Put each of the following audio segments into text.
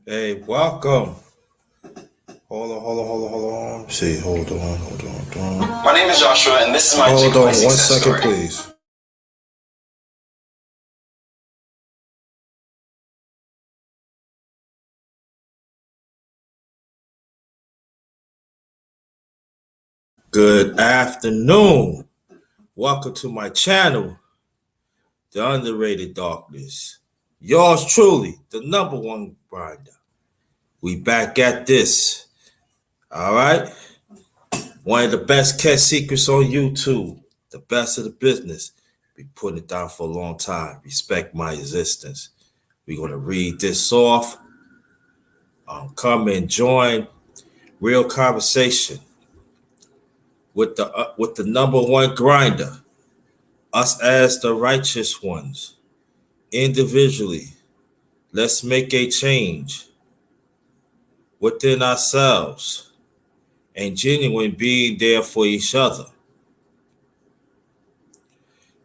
Hey, welcome. Hold on. See, hold on. My name is Joshua, and this is my Hold on, Chick-fil-A 1 success second, story. please. Good afternoon. Welcome to my channel, The Underrated Darkness. Yours truly, the number one grinder. We back at this. All right. One of the best kept secrets on YouTube. The best of the business. Be putting it down for a long time. Respect my existence. We're gonna read this off. Come and join real conversation with the number one grinder. Us as the righteous ones. Individually, let's make a change within ourselves and genuine being there for each other.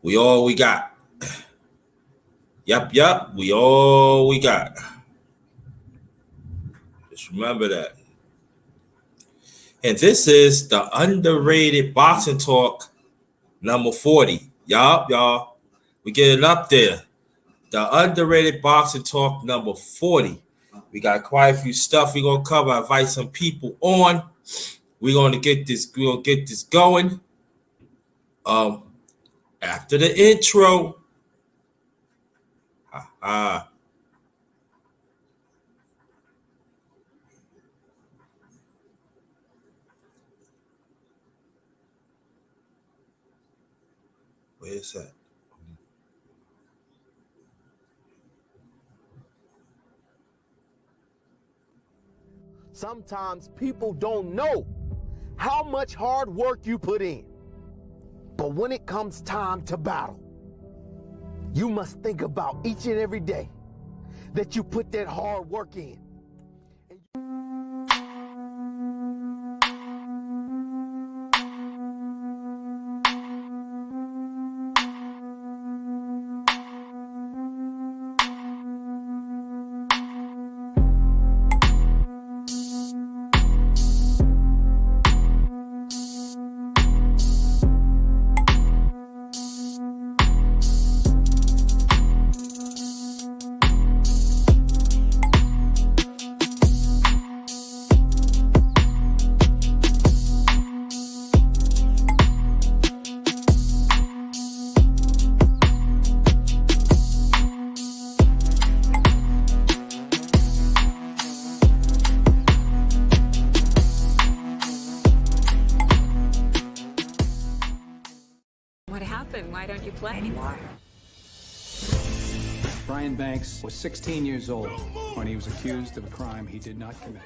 We all we got. Yup. We all we got. Just remember that. And this is the underrated boxing talk number 40. Yup, y'all. We getting up there. The underrated boxing talk number 40. We got quite a few stuff we're gonna cover. I invite some people on. We're gonna get this going. Um, After the intro. Ah, where's that? Sometimes people don't know how much hard work you put in. But when it comes time to battle, you must think about each and every day that you put that hard work in. What happened? Why don't you play anymore? Brian Banks was 16 years old when he was accused of a crime he did not commit.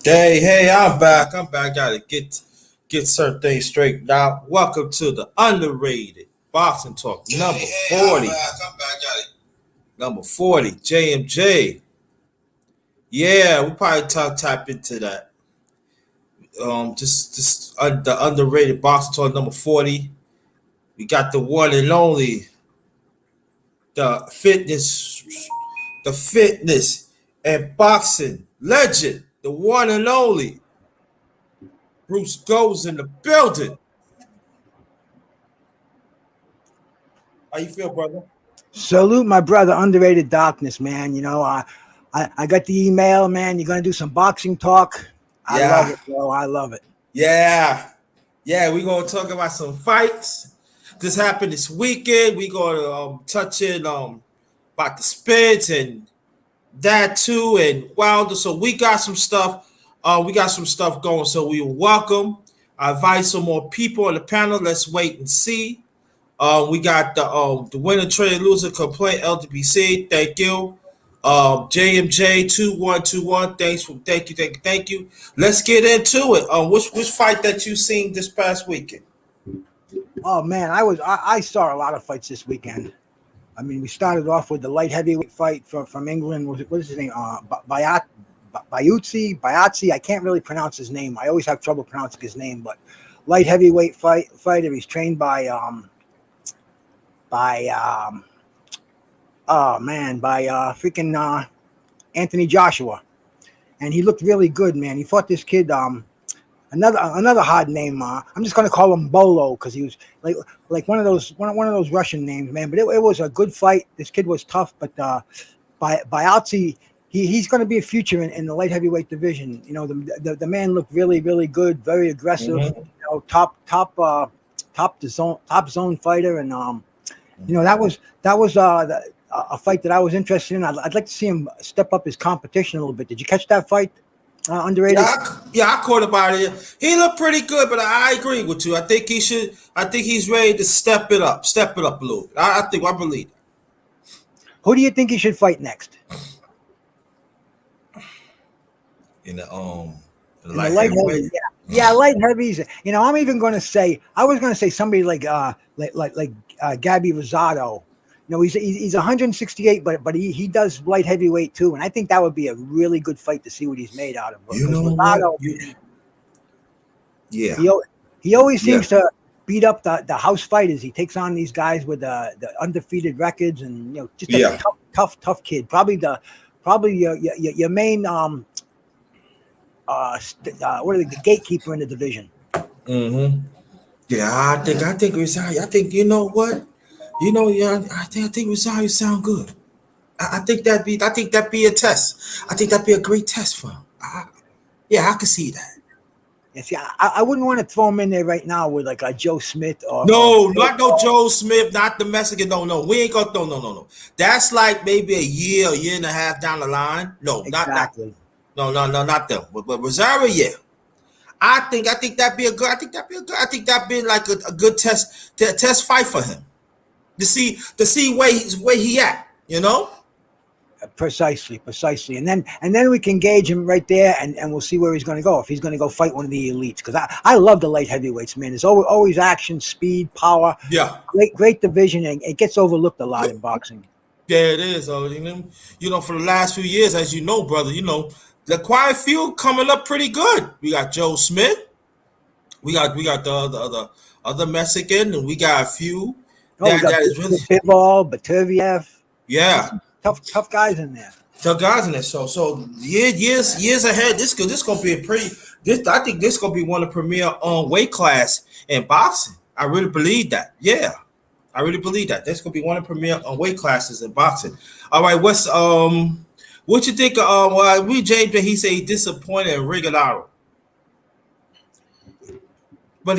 Hey, I'm back. Gotta get certain things straight now. Welcome to the underrated boxing talk number 40. I'm back. Number 40, JMJ. Yeah, we'll probably tap into that. The underrated boxing talk number 40. We got the one and only, the fitness and boxing legend, the one and only Bruce goes in the building. How you feel, brother? Salute my brother, Underrated Darkness, man. You know, I got the email, man. You're gonna do some boxing talk. I love Yeah, it, bro. I love it. yeah, yeah. We're gonna talk about some fights. This happened this weekend. We gonna touch in about the spins and that too, and Wilder. So we got some stuff. We got some stuff going. So we welcome. I invite some more people on the panel. Let's wait and see. We got the winner, trade, loser, complaint, LDBC. Thank you. JMJ 2121. Thank you. Let's get into it. Which fight that you seen this past weekend? Oh man, I saw a lot of fights this weekend. I mean, we started off with the light heavyweight fight from England. What is his name? Bayatsi. I can't really pronounce his name. I always have trouble pronouncing his name, but light heavyweight fighter. He's trained by freaking Anthony Joshua, and he looked really good, man. He fought this kid, another hard name. I'm just gonna call him Bolo because he was like one of those Russian names, man. But it was a good fight. This kid was tough, but Bayatsi, he's going to be a future in the light heavyweight division. You know, the man looked really good, very aggressive. Mhm. You know, top zone fighter, and you know, that was a fight that I was interested in. I'd like to see him step up his competition a little bit. Did you catch that fight? Underrated. Yeah, I caught about it. He looked pretty good, but I agree with you. I think he should. I think he's ready to step it up a little bit. I believe. Who do you think he should fight next? In the Light heavy, yeah, light heavies. You know, I'm even going to say I was going to say somebody like Gabby Rosado. You know, he's 168, but he does light heavyweight too, and I think that would be a really good fight to see what he's made out of. You know Rosado, what? Yeah. He always seems to beat up the house fighters. He takes on these guys with the undefeated records, and you know, just a tough kid. Probably your main what are the gatekeeper in the division. Mm-hmm. Yeah, I think Rosario. I think you know what, you know, yeah. I think Rosario sound good. I think that be a test. I think that'd be a great test for him. Yeah, I can see that. Yeah, see, I wouldn't want to throw him in there right now with like a Joe Smith or Not no Joe Smith, not the Mexican. No, we ain't gonna no. That's like maybe a year and a half down the line. No, exactly. Not them. But Rosario, yeah. I think that'd be a good. I think that'd be like a good test fight for him to see where he at. You know. Precisely, and then we can gauge him right there, and we'll see where he's going to go. If he's going to go fight one of the elites, because I love the light heavyweights, man. There's always action, speed, power. Yeah, great division, and it gets overlooked a lot in boxing. Yeah, it is. You know, for the last few years, as you know, brother, you know, the quiet few coming up pretty good. We got Joe Smith, we got the other Mexican, and we got a few that is really Bivol, Baturviev. Yeah. Tough guys in there. Tough guys in there. So years ahead. This gonna be I think this gonna be one of the premier weight class in boxing. I really believe that. Yeah, I really believe that. This gonna be one of the premier weight classes in boxing. All right, what you think? We James, he said he disappointed in Rigondeaux. But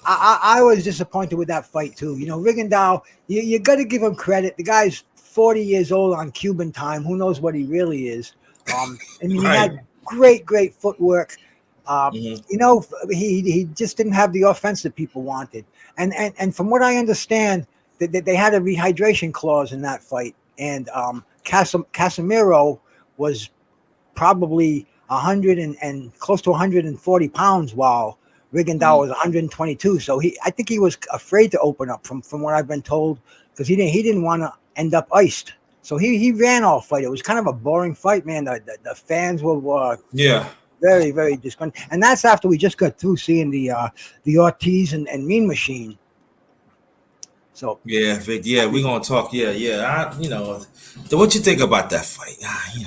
I was disappointed with that fight too. You know, Rigondeaux, you got to give him credit. The guy's 40 years old on Cuban time. Who knows what he really is? I mean, he had great footwork. You know, he just didn't have the offense that people wanted. And from what I understand, that they had a rehydration clause in that fight. And Casemiro was probably 100 and close to 140 pounds, while Rigondeaux was 122. So I think he was afraid to open up from what I've been told, because he didn't want to end up iced. So he ran all fight. It was kind of a boring fight, man. The fans were very disgruntled. And that's after we just got through seeing the Ortiz and Mean Machine. So Yeah, Vic, yeah, we're gonna talk. Yeah. What you think about that fight?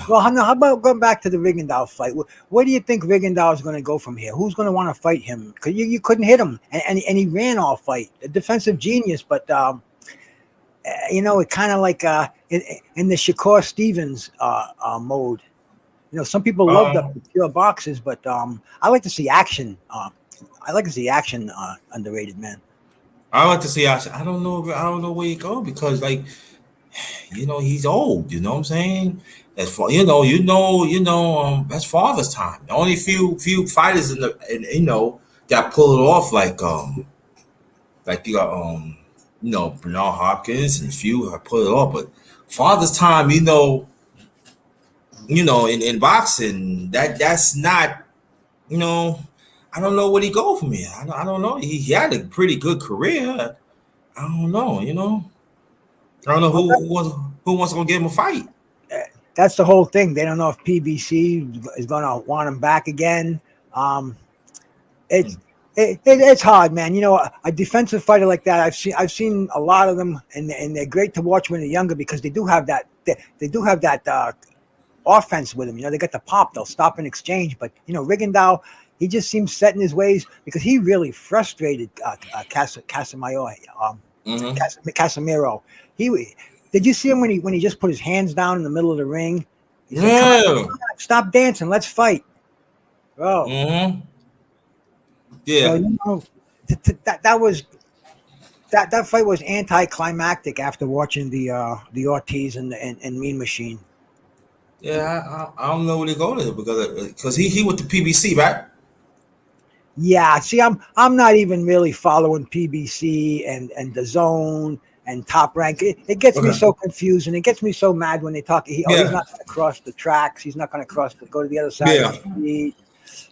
well, how about going back to the Rigondeaux fight? Where do you think Rigondeaux is going to go from here? Who's going to want to fight him? Because you couldn't hit him, and he ran all fight. A defensive genius, but it kind of like in the Shakur Stevens mode. Some people love the pure boxes, but I like to see action. I like to see action. Underrated, man. I like to see. I don't know. I don't know where he go because, like, he's old. You know what I'm saying? That's for that's father's time. The only few fighters that pull it off like you got Bernard Hopkins and a few have pulled it off, but father's time, in boxing that's not, I don't know where he go from here. I don't know. He had a pretty good career. I don't know. I don't know who wants to go give him a fight. That's the whole thing. They don't know if PBC is going to want him back again. It's hard, man. A defensive fighter like that, I've seen a lot of them, and they're great to watch when they're younger because they do have that offense with them. They got the pop. They'll stop and exchange. But Rigondeaux, he just seems set in his ways because he really frustrated Casemiro. Casemiro. Did you see him when he just put his hands down in the middle of the ring? He said, come on, stop dancing, let's fight, bro. Mm-hmm. Yeah. So, that fight was anticlimactic after watching the Ortiz and Mean Machine. Yeah, I don't know where they go to because he went to PBC, right? Yeah, see, I'm not even really following PBC and DAZN and Top Rank. It gets me so confused and it gets me so mad when they talk. He's not going to cross the tracks. He's not going to go to the other side of the street.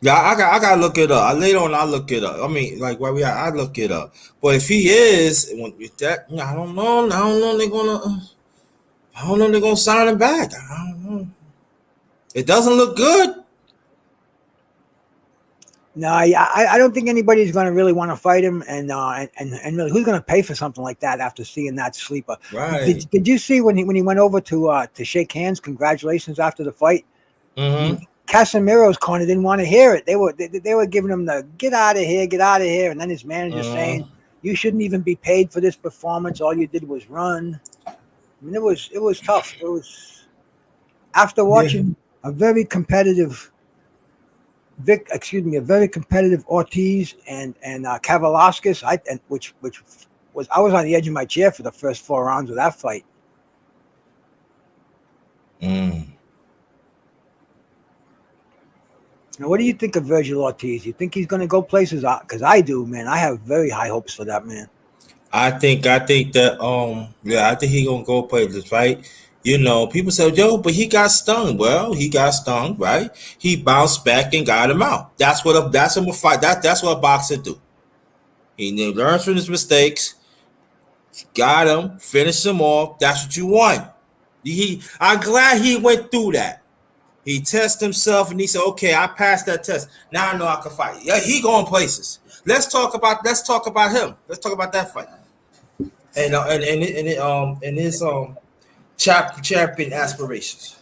Yeah, I got to look it up. Later on, I'll look it up. I mean, like where we at, I look it up. But if he is, with that, I don't know. I don't know they're gonna sign him back. I don't know. It doesn't look good. No, I don't think anybody's going to really want to fight him, and really, who's going to pay for something like that after seeing that sleeper? Right. Did you see when he went over to shake hands? Congratulations after the fight. Mm-hmm. Casemiro's corner didn't want to hear it. They were giving him the get out of here, and then his manager saying, "You shouldn't even be paid for this performance. All you did was run." I mean, it was tough. It was after watching a very competitive Ortiz and Kavaliauskas, which was I was on the edge of my chair for the first 4 rounds of that fight. Now, what do you think of Virgil Ortiz? You think he's going to go places? Because I do, man. I have very high hopes for that man. I think that I think he gonna go places, right? People say, "Yo, but he got stung." Well, he got stung, right? He bounced back and got him out. That's what a fight. That's what a boxer do. He learns from his mistakes, got him, finished him off. That's what you want. I'm glad he went through that. He tested himself and he said, "Okay, I passed that test. Now I know I can fight." Yeah, he going places. Let's talk about him. Let's talk about that fight. And his champion aspirations.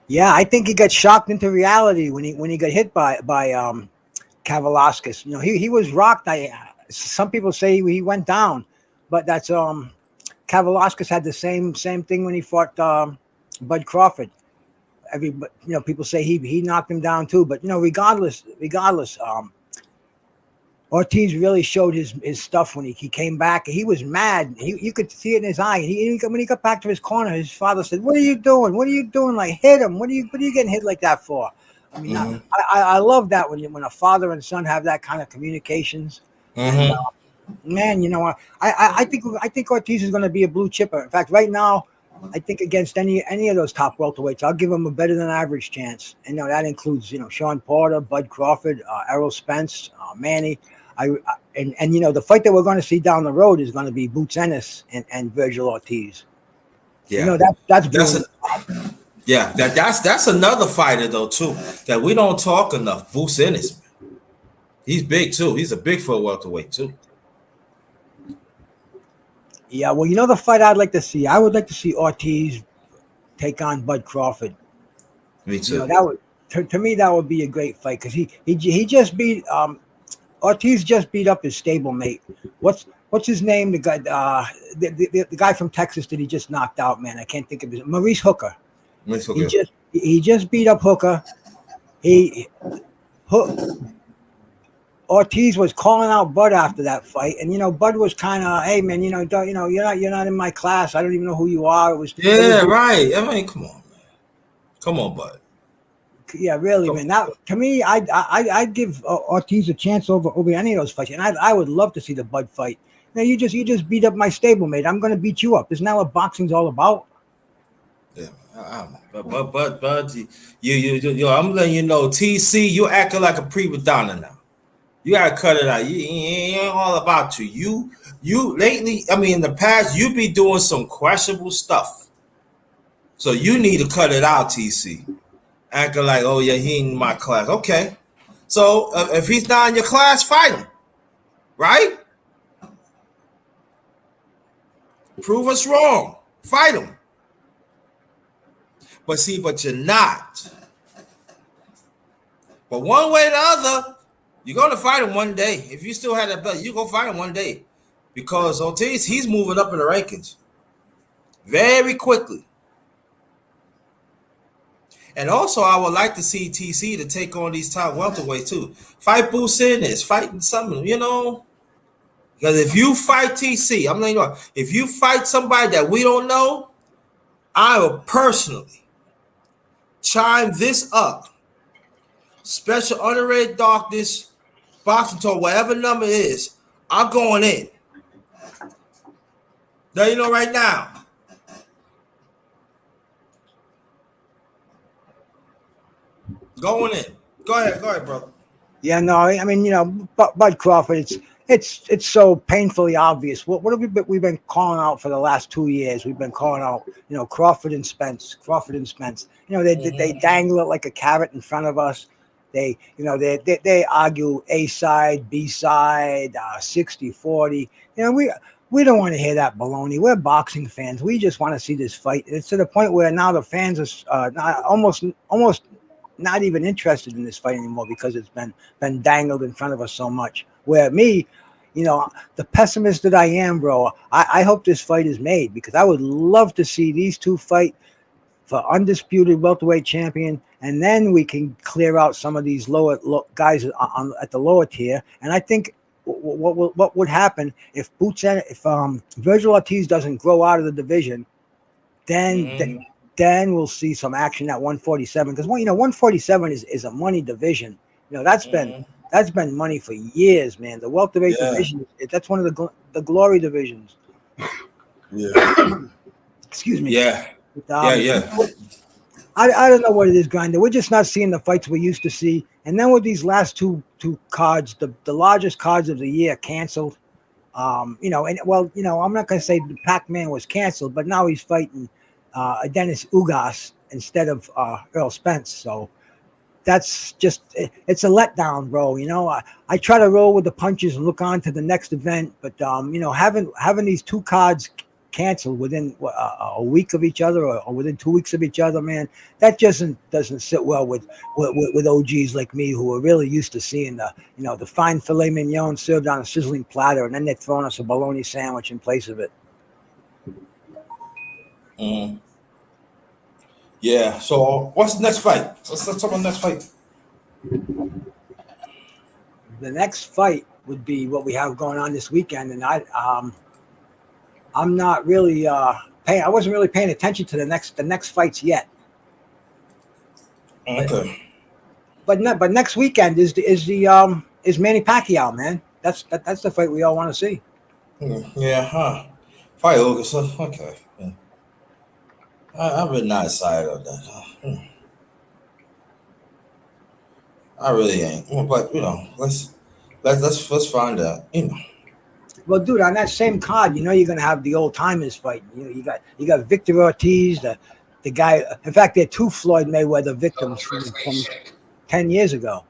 Yeah, I think he got shocked into reality when he got hit by Kavaliauskas. He was rocked. Some people say he went down, but that's Kavaliauskas had the same thing when he fought Bud Crawford. People say he knocked him down too, but regardless, Ortiz really showed his stuff when he came back. He was mad. You could see it in his eye. When he got back to his corner, his father said, "What are you doing? What are you doing? Like, hit him. What are you getting hit like that for?" I mean, I love that when a father and son have that kind of communications. And, man, I think Ortiz is going to be a blue chipper. In fact, right now, I think against any of those top welterweights, I'll give him a better than average chance. And that includes Sean Porter, Bud Crawford, Errol Spence, Manny. The fight that we're going to see down the road is going to be Boots Ennis and Virgil Ortiz. Yeah, that's another fighter though too that we don't talk enough. Boots Ennis, he's big too. He's a big for a welterweight too. Yeah, well, you know the fight I'd like to see. I would like to see Ortiz take on Bud Crawford. Me You know too. that would to me that would be a great fight because he just beat Ortiz just beat up his stablemate. What's his name? The guy the guy from Texas that he just knocked out. Man, I can't think of his Maurice Hooker. It's He okay. just beat up Hooker. He Hook, Ortiz was calling out Bud after that fight, and Bud was kind of, hey man, don't, you're not in my class. I don't even know who you are. It was Yeah, right. I mean, come on, man. Come on, bud. Yeah, really, Come man. Now, to me, I'd give Ortiz a chance over any of those fights, and I would love to see the Bud fight. Now you just beat up my stablemate. I'm gonna beat you up. Isn't that what boxing's all about? Yeah, but I'm letting you know, TC, you acting like a prima donna now. You gotta cut it out. You ain't all about you. You lately, I mean, in the past, you be doing some questionable stuff. So you need to cut it out, TC. Acting like, oh yeah, he ain't in my class. Okay, so if he's not in your class, fight him, right? Prove us wrong. Fight him. But you're not. But one way or the other, you're gonna fight him one day. If you still have that belt, you're gonna fight him one day. Because Ortiz, he's moving up in the rankings very quickly. And also, I would like to see TC to take on these top welterweights too. Fight Busin is fighting something, Because if you fight TC, I'm letting you know, if you fight somebody that we don't know, I will personally chime this up. Special Underated Darkness, Boxing Talk, whatever number it is, I'm going in. Now you know right now. Going in. Go ahead, brother. Yeah, no, I mean, Bud Crawford. It's so painfully obvious. What have we've been calling out for the last 2 years? We've been calling out, Crawford and Spence. They dangle it like a carrot in front of us. They argue A side, B side, 60-40. We don't want to hear that baloney. We're boxing fans. We just want to see this fight. It's to the point where now the fans are almost not even interested in this fight anymore because it's been dangled in front of us so much. Where me, the pessimist that I am, bro, I hope this fight is made because I would love to see these two fight for undisputed welterweight champion, and then we can clear out some of these lower guys at the lower tier. And I think what would happen if Virgil Ortiz doesn't grow out of the division, then we'll see some action at 147 because 147 is a money division. That's been money for years, man. The welterweight division, that's one of the glory divisions. Yeah. Excuse me. Yeah. Yeah. I don't know what it is, GRINDA. We're just not seeing the fights we used to see. And then with these last two cards, the largest cards of the year canceled. I'm not going to say Pac-Man was canceled, but now he's fighting Dennis Ugas instead of Earl Spence. So that's just it's a letdown, bro. I try to roll with the punches and look on to the next event, but having these two cards canceled within a week of each other or within 2 weeks of each other, man, that just doesn't sit well with OGs like me who are really used to seeing the fine filet mignon served on a sizzling platter, and then they're throwing us a bologna sandwich in place of it. Mm. Yeah. So what's the next fight? Let's talk about the next fight. The next fight would be what we have going on this weekend, and I'm not really I wasn't really paying attention to the next fights yet. Okay. But next weekend is Manny Pacquiao, man. That's the fight we all want to see. Yeah, huh? Fight August. Okay. Yeah. I'm really not excited about that. I really ain't. But let's find out. Well, dude, on that same card, you're gonna have the old timers fighting. You got Victor Ortiz, the guy. In fact, they're two Floyd Mayweather victims from 10 years ago.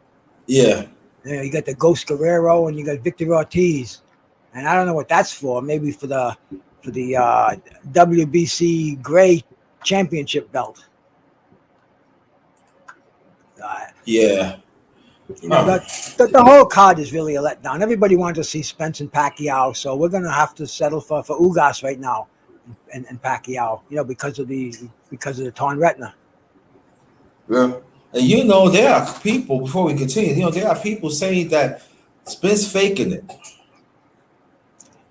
Yeah. You got the Ghost Guerrero and you got Victor Ortiz, and I don't know what that's for. Maybe for the WBC Gray Championship belt. Yeah. You know, the whole card is really a letdown. Everybody wanted to see Spence and Pacquiao, so we're going to have to settle for Ugas right now and Pacquiao, you know, because of the torn retina. Yeah. And you know, there are people, before we continue, you know, there are people saying that Spence faking it.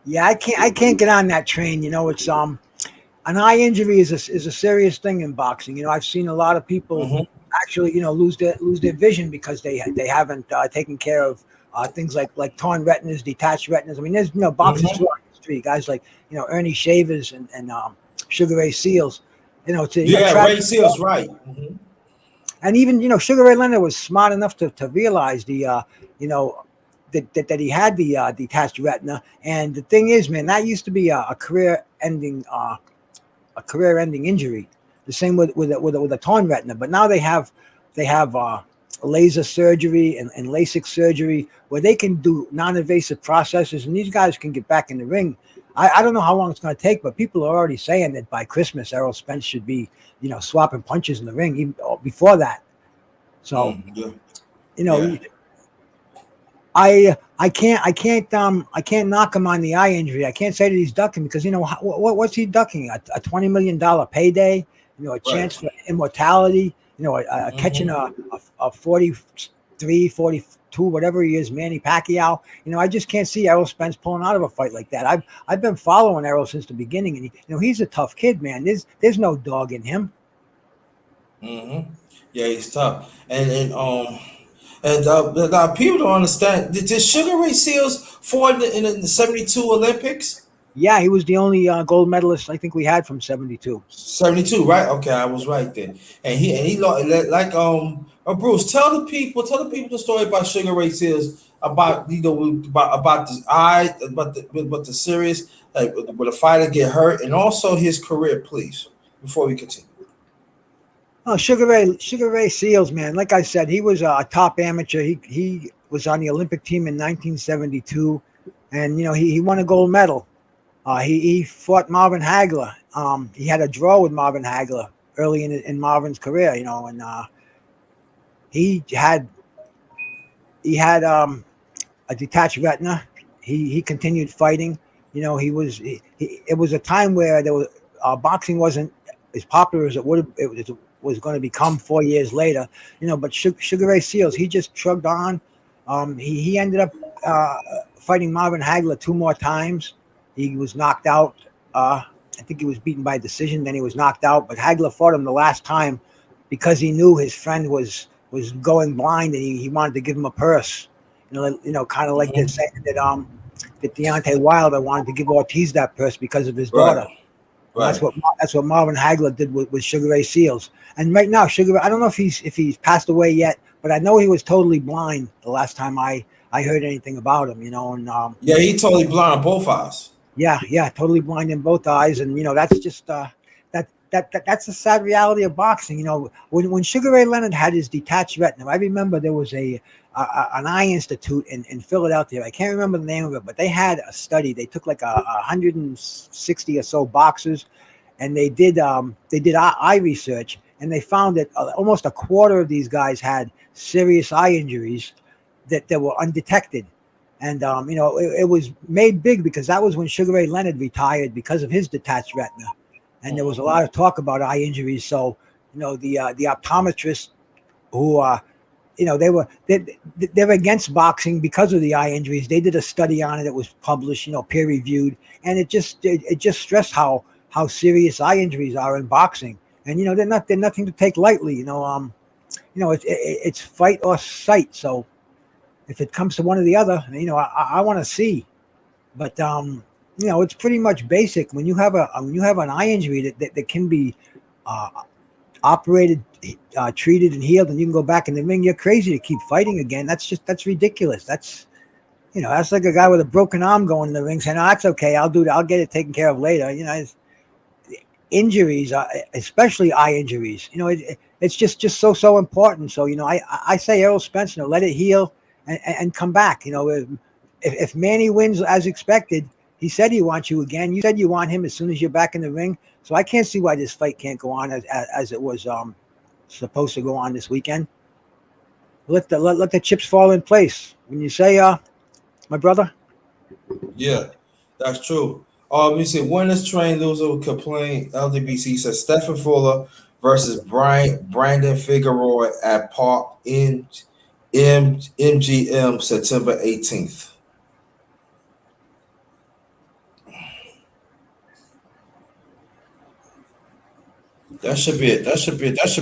Yeah, I can't get on that train. You know, it's an eye injury is a serious thing in boxing. You know, I've seen a lot of people actually, you know, lose their vision because they haven't taken care of things like torn retinas, detached retinas. I mean, there's, you know, boxers throughout history, guys like, you know, Ernie Shavers and Sugar Ray Seals. You know, to, you know, Yeah, Ray Seals, right. and even, you know, Sugar Ray Leonard was smart enough to realize the you know, that he had the detached retina. And the thing is, man, that used to be a career-ending injury. The same with a torn retina. But now they have laser surgery and LASIK surgery where they can do non-invasive processes, and these guys can get back in the ring. I don't know how long it's going to take, but people are already saying that by Christmas, Errol Spence should be, you know, swapping punches in the ring even before that. So, you know, I can't knock him on the eye injury. I can't say that he's ducking because, you know, what's he ducking? A $20 million payday, you know, a chance for immortality, you know, catching a 43, 42, whatever he is, Manny Pacquiao. You know, I just can't see Errol Spence pulling out of a fight like that. I've been following Errol since the beginning, and you know, he's a tough kid, man. There's no dog in him. Yeah, he's tough, and people don't understand. Did Sugar Ray Seals fought in the '72 Olympics? Yeah, he was the only gold medalist I think we had from '72. 72, right? Okay, I was right then. And he like Bruce, tell the people the story about Sugar Ray Seals, about, you know, about the eye, about the serious, like with a fighter get hurt, and also his career, please, before we continue. Oh, Sugar Ray Seals, man. Like I said, he was a top amateur. He was on the Olympic team in 1972, and you know, he won a gold medal. He fought Marvin Hagler. He had a draw with Marvin Hagler early in Marvin's career, you know, and he had a detached retina. He continued fighting. You know, it was a time where there was boxing wasn't as popular as it was going to become 4 years later. You know, but Sugar Ray Seals, he just shrugged on. He ended up fighting Marvin Hagler 2 more times. He was knocked out. I think he was beaten by decision. Then he was knocked out. But Hagler fought him the last time because he knew his friend was going blind, and he wanted to give him a purse. You know, kind of like they're saying that Deontay Wilder wanted to give Ortiz that purse because of his daughter. Right. That's what Marvin Hagler did with Sugar Ray Seals. And right now, I don't know if he's passed away yet, but I know he was totally blind the last time I heard anything about him. You know, and yeah, he totally blind on both eyes. Yeah, totally blind in both eyes, and you know, that's just that's a sad reality of boxing. You know, when Sugar Ray Leonard had his detached retina, I remember there was an eye institute in Philadelphia. I can't remember the name of it, but they had a study. They took like 160 or so boxers, and they did eye research, and they found that almost a quarter of these guys had serious eye injuries that were undetected. And, you know, it was made big because that was when Sugar Ray Leonard retired because of his detached retina. And there was a lot of talk about eye injuries. So, you know, the optometrists who, you know, they're against boxing because of the eye injuries. They did a study on it. It was published, you know, peer reviewed. And it just stressed how serious eye injuries are in boxing. And, you know, they're nothing to take lightly. You know, it's fight or sight. So, if it comes to one or the other, you know, I want to see, but you know, it's pretty much basic. When you have an eye injury that can be operated, treated, and healed, and you can go back in the ring, you're crazy to keep fighting again. That's ridiculous. That's, you know, that's like a guy with a broken arm going in the ring saying, "Oh, that's okay. I'll do that. I'll get it taken care of later." You know, injuries, especially eye injuries. You know, it's just so important. So, you know, I say Errol Spence, you know, let it heal. And come back. You know, if Manny wins as expected, He said he wants you again. You said you want him as soon as you're back in the ring. So I can't see why this fight can't go on as it was supposed to go on this weekend. Let the chips fall in place. When you say, my brother. Yeah, that's true. You see, winners train, loser complain. LDBC says Stephen Fuller versus Brandon Figueroa at Park in MGM September 18th. That should be it. That should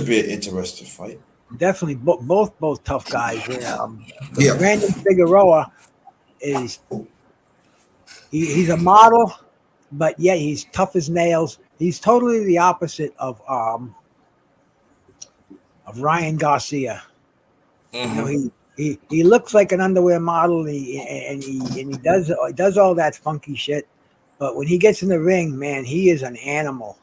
be an interesting fight. Definitely, both tough guys. Yeah. Brandon Figueroa is he's a model, but yet he's tough as nails. He's totally the opposite of Ryan Garcia. You know, he looks like an underwear model, and he does all that funky shit. But when he gets in the ring, man, he is an animal.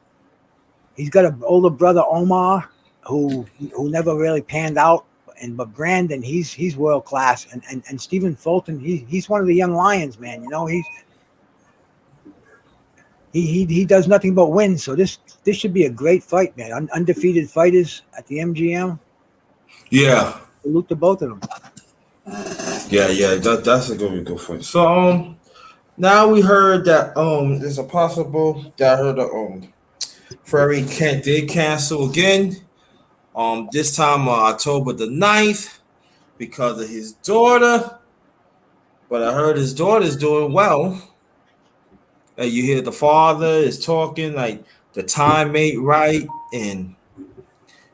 He's got an older brother, Omar, who never really panned out, but Brandon, he's world class, and Stephen Fulton, he's one of the young lions, man. You know, he does nothing but win. So this should be a great fight, man. Undefeated fighters at the MGM. Yeah. Salute to both of them. Yeah. That's a good fight. So now we heard that there's a possible that I heard Ferry did cancel again. This time October the 9th because of his daughter. But I heard his daughter's doing well. And you hear the father is talking like the time ain't right and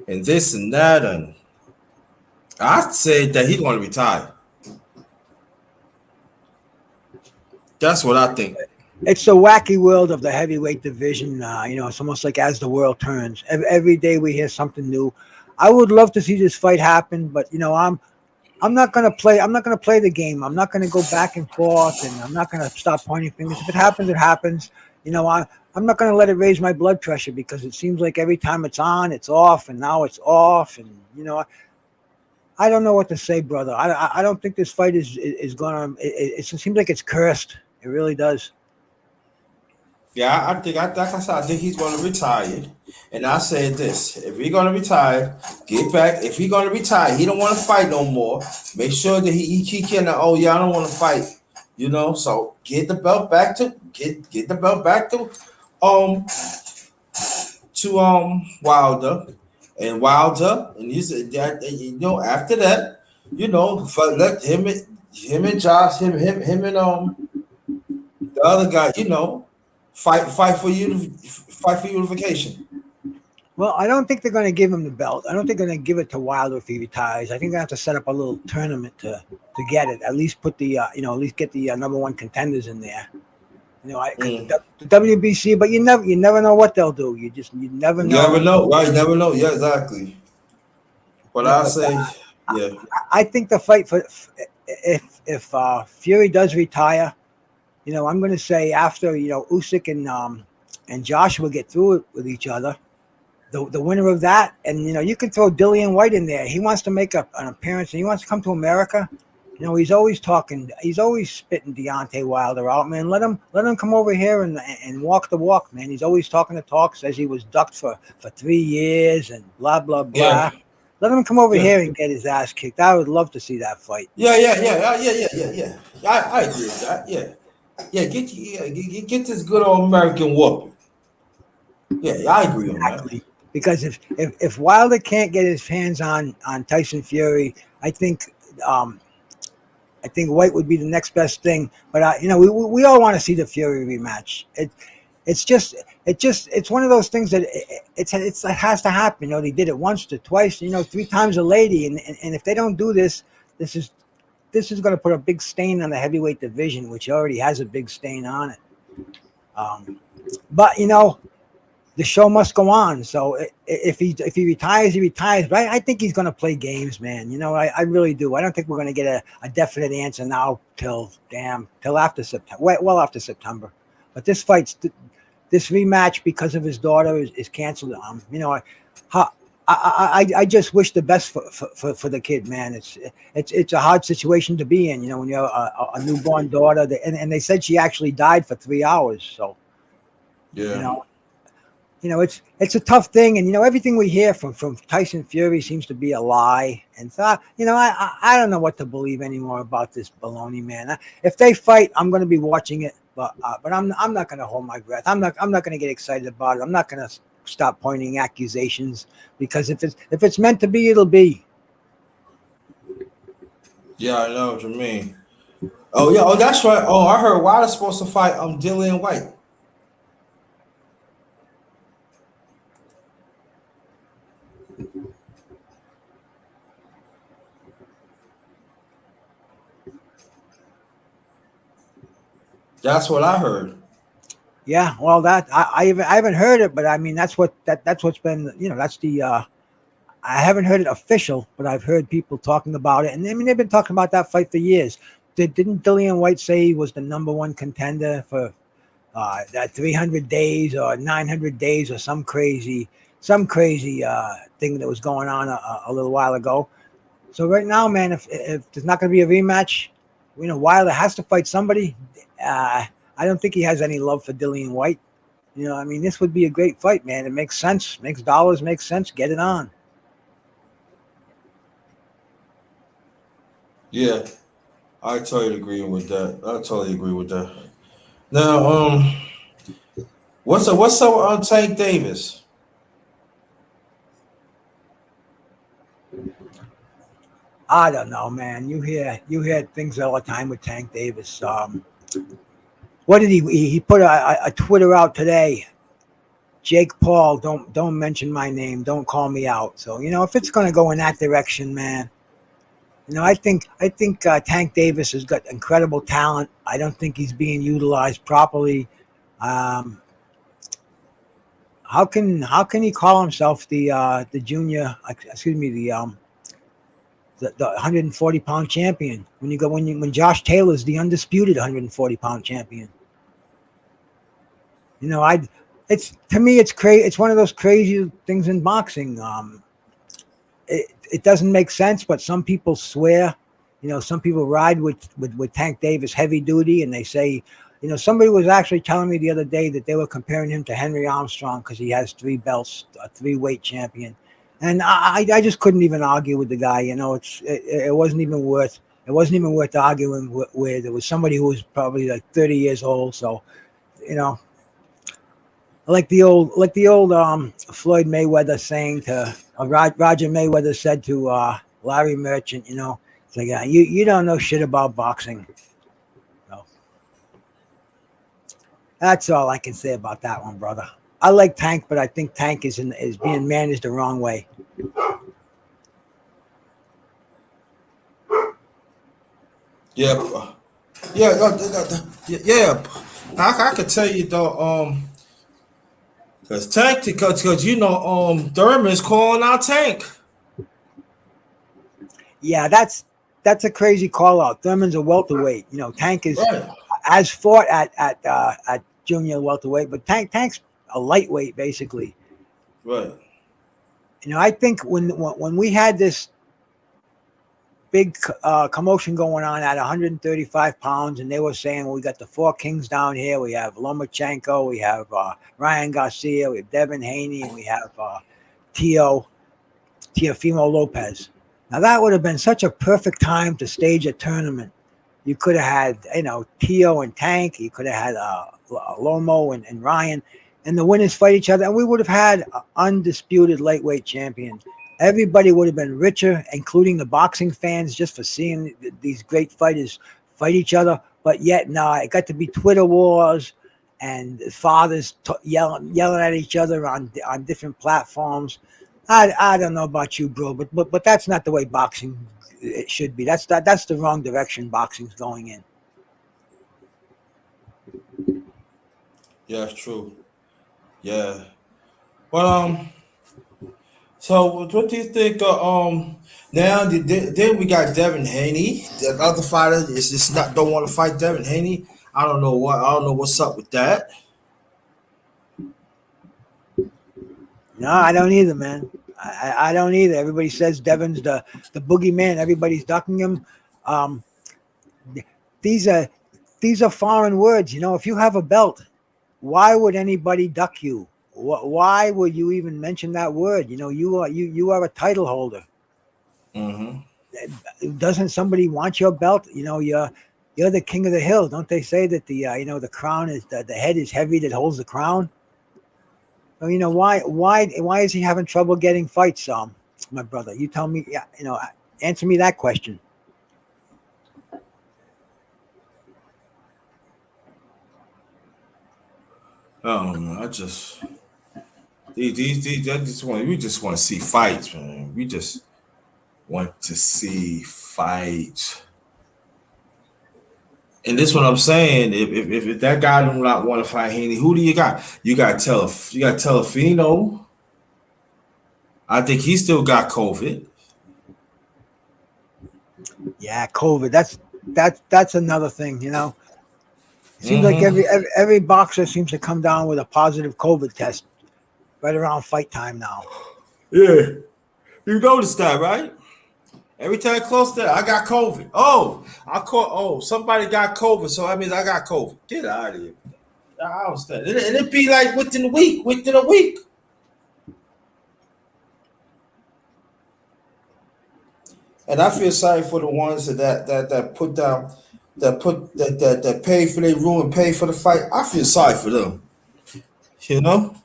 this and that, and I said that he's going to retire. That's what I think. It's the wacky world of the heavyweight division. You know, it's almost like as the world turns. Every day we hear something new. I would love to see this fight happen, but you know, I'm not gonna play. I'm not gonna play the game. I'm not gonna go back and forth, and I'm not gonna stop pointing fingers. If it happens, it happens. You know, I'm not gonna let it raise my blood pressure because it seems like every time it's on, it's off, and now it's off, and you know, I don't know what to say, brother. I don't think this fight is gonna. It seems like it's cursed. It really does. Yeah, like I said, I think he's going to retire. And I said this: if he's going to retire, get back. If he's going to retire, he don't want to fight no more. Make sure that he can't. Oh yeah, I don't want to fight. You know, so get the belt back to get the belt back to Wilder, and he said that you know after that, you know, let him and Josh, him and the other guy, you know, fight for unification. Well, I don't think they're going to give him the belt. I don't think they're going to give it to Wilder if he retires. I think they have to set up a little tournament to get it. At least put the at least get the number one contenders in there. You know, the WBC, but you never know what they'll do. You never know. Never know, right? You never know. Yeah, exactly. But I say, yeah. I think the fight for if Fury does retire, you know, I'm going to say after Usyk and Joshua get through it with each other, the winner of that, and you can throw Dillian White in there. He wants to make an appearance and he wants to come to America. You know, he's always talking. He's always spitting Deontay Wilder out, man. Let him come over here and walk the walk, man. He's always talking the talk. Says he was ducked for 3 years and blah blah blah. Yeah. Let him come over here and get his ass kicked. I would love to see that fight. Yeah. I agree with that. Yeah. Get this good old American whooping. Yeah, I agree on that. Because if Wilder can't get his hands on Tyson Fury, I think White would be the next best thing. But we all want to see the Fury rematch. It's one of those things that it has to happen. They did it once or twice, 3 times a lady, and if they don't do this is going to put a big stain on the heavyweight division, which already has a big stain on it. But the show must go on. So if he retires, he retires. But I think he's going to play games, man. I really do. I don't think we're going to get a definite answer now till after September. Well after September. But this rematch because of his daughter is canceled. I just wish the best for the kid, man. It's a hard situation to be in, when you have a newborn daughter, and they said she actually died for 3 hours. So you Yeah. know, it's a tough thing, and everything we hear from Tyson Fury seems to be a lie. And so I don't know what to believe anymore about this baloney, man. If they fight, I'm going to be watching it, but I'm not going to hold my breath. I'm not going to get excited about it. I'm not going to stop pointing accusations, because if it's meant to be, it'll be. Yeah, I know what you mean. Oh yeah, oh that's right. Oh, I heard Wilder's supposed to fight Dillian White. That's what I heard. Yeah, well, that I haven't heard it, but I mean that's what's been, that's the I haven't heard it official, but I've heard people talking about it, and I mean they've been talking about that fight for years. Didn't Dillian White say he was the number one contender for that 300 days or 900 days or some crazy thing that was going on a little while ago? So right now, man, if there's not going to be a rematch, Wilder has to fight somebody. I don't think he has any love for Dillian White. I mean, this would be a great fight, man. It makes sense, makes dollars, makes sense. Get it on. Yeah, I totally agree with that. I totally agree with that. Now, what's up on Tank Davis? I don't know, man. You hear things all the time with Tank Davis. What did he put a Twitter out today? Jake Paul, don't mention my name. Don't call me out. So if it's going to go in that direction, man, I think Tank Davis has got incredible talent. I don't think he's being utilized properly. Um, how can he call himself the junior? Excuse me, the 140-pound champion when Josh Taylor's the undisputed 140-pound champion. I it's to me it's crazy. It's one of those crazy things in boxing. It doesn't make sense, but some people swear. Some people ride with Tank Davis heavy duty, and they say, somebody was actually telling me the other day that they were comparing him to Henry Armstrong because he has 3 belts, a 3-weight champion, and I just couldn't even argue with the guy. It wasn't even worth arguing with. It was somebody who was probably like 30 years old, so you know like the old Floyd Mayweather saying to Roger Mayweather said to Larry Merchant, it's like you don't know shit about boxing. So that's all I can say about that one, brother. I like Tank, but I think Tank is being managed the wrong way. Yeah, yeah, yeah. I could tell you though, because Tank, because Thurman's calling out Tank. Yeah, that's a crazy call out. Thurman's a welterweight. Tank is Right, has fought at junior welterweight, but Tank's a lightweight basically. right. I think when we had this big commotion going on at 135 pounds, and they were saying, well, we got the 4 kings down here. We have Lomachenko, we have Ryan Garcia, we have Devin Haney, and we have Teofimo Lopez. Now that would have been such a perfect time to stage a tournament. You could have had Teo and Tank. You could have had Lomo and Ryan, and the winners fight each other, and we would have had an undisputed lightweight champion. Everybody would have been richer, including the boxing fans, just for seeing these great fighters fight each other. But yet, no, it got to be Twitter wars and fathers yelling at each other on different platforms. I don't know about you, bro, but that's not the way boxing it should be. That's the wrong direction boxing's going in. Yeah, it's true. Yeah, but so what do you think? Now then we got Devin Haney. The other fighter is just not don't want to fight Devin Haney. I don't know what. I don't know what's up with that. No, I don't either, man. I don't either. Everybody says Devin's the boogeyman. Everybody's ducking him. Um, these are foreign words. You know, if you have a belt, why would anybody duck you? Why would you even mention that word? You know, you are a title holder. Mm-hmm. Doesn't somebody want your belt? You know, you're the king of the hill. Don't they say that the the crown is the head is heavy that holds the crown? So, you know, why is he having trouble getting fights? My brother, you tell me. Yeah, you know, answer me that question. I just we just want to see fights, man. We just want to see fights. And this what I'm saying. If that guy do not want to fight Haney, who do you got? You got Telefino. I think he still got COVID. Yeah, COVID. That's another thing. You know, it seems like Mm-hmm. every boxer seems to come down with a positive COVID test right around fight time now. Yeah, you noticed that, right? Every time close to that, I got COVID. Oh, I caught. Oh, somebody got COVID, so that means I got COVID. Get out of here. I understand. And it be like within a week. Within a week. And I feel sorry for the ones that put down, that pay for their room and pay for the fight. I feel sorry for them. You know.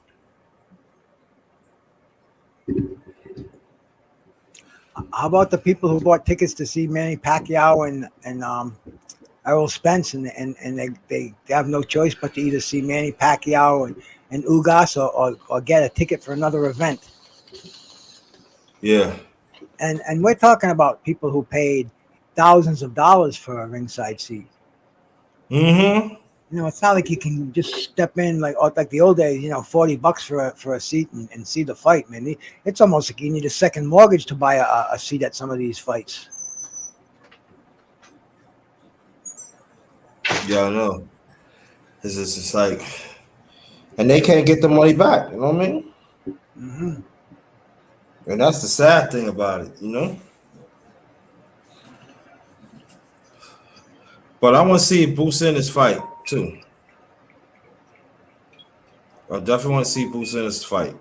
How about the people who bought tickets to see Manny Pacquiao and Errol Spence, and they have no choice but to either see Manny Pacquiao and Ugas or get a ticket for another event. Yeah. And we're talking about people who paid thousands of dollars for a ringside seat. Mm-hmm. You know, it's not like you can just step in like the old days. You know, $40 for a seat and see the fight, man. It's almost like you need a second mortgage to buy a seat at some of these fights. Yeah, I know. It's just like, and they can't get the money back. You know what I mean? Mm-hmm. And that's the sad thing about it. You know. But I want to see Bruce Ennis fight too. I definitely want to see Bruce Ennis fight.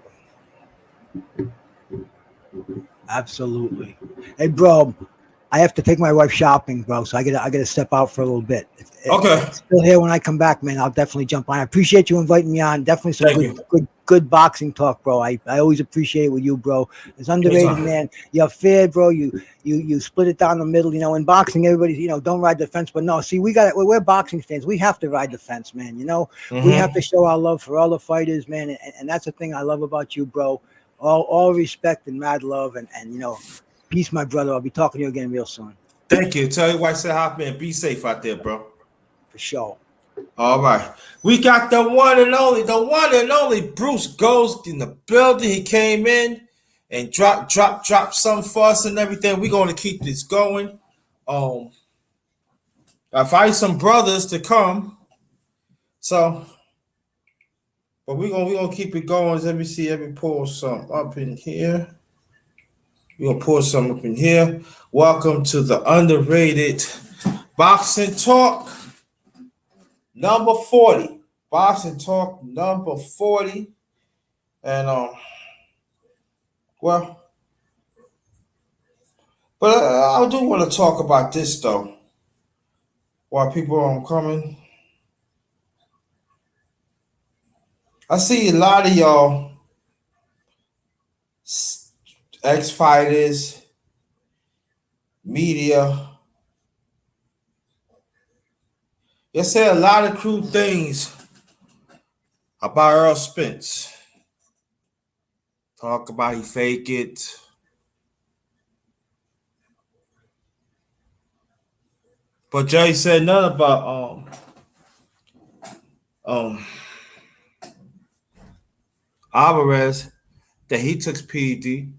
Absolutely. Hey, bro, I have to take my wife shopping, bro. So I gotta step out for a little bit. If Okay. it's still here when I come back, man, I'll definitely jump on. I appreciate you inviting me on. Definitely some Thank you. good boxing talk, bro. I always appreciate it with you, bro. It's underrated, Anytime. man. You're fair, bro. You split it down the middle. You know, in boxing, everybody's don't ride the fence, but no. See, we're boxing fans. We have to ride the fence, man. You know, we have Mm-hmm. to show our love for all the fighters, man. And that's the thing I love about you, bro. All respect and mad love, and peace, my brother. I'll be talking to you again real soon, Thank you. Tell your wife say hi, man. Be safe out there, bro. for sure. All right. We got the one and only Bruce Ghost in the building. He came in and dropped some for us and everything. We're gonna keep this going. Um, I find some brothers to come. So, but we're gonna keep it going. Let me see. Let me pull some up in here. We're gonna pull some up in here. Welcome to the Underrated Boxing Talk number 40. Boxing Talk number 40. And well, but I do want to talk about this though. While people are coming, I see a lot of y'all ex fighters, media. You say a lot of crude things about Earl Spence. Talk about he fake it. But Jay said nothing about um Alvarez that he took PED.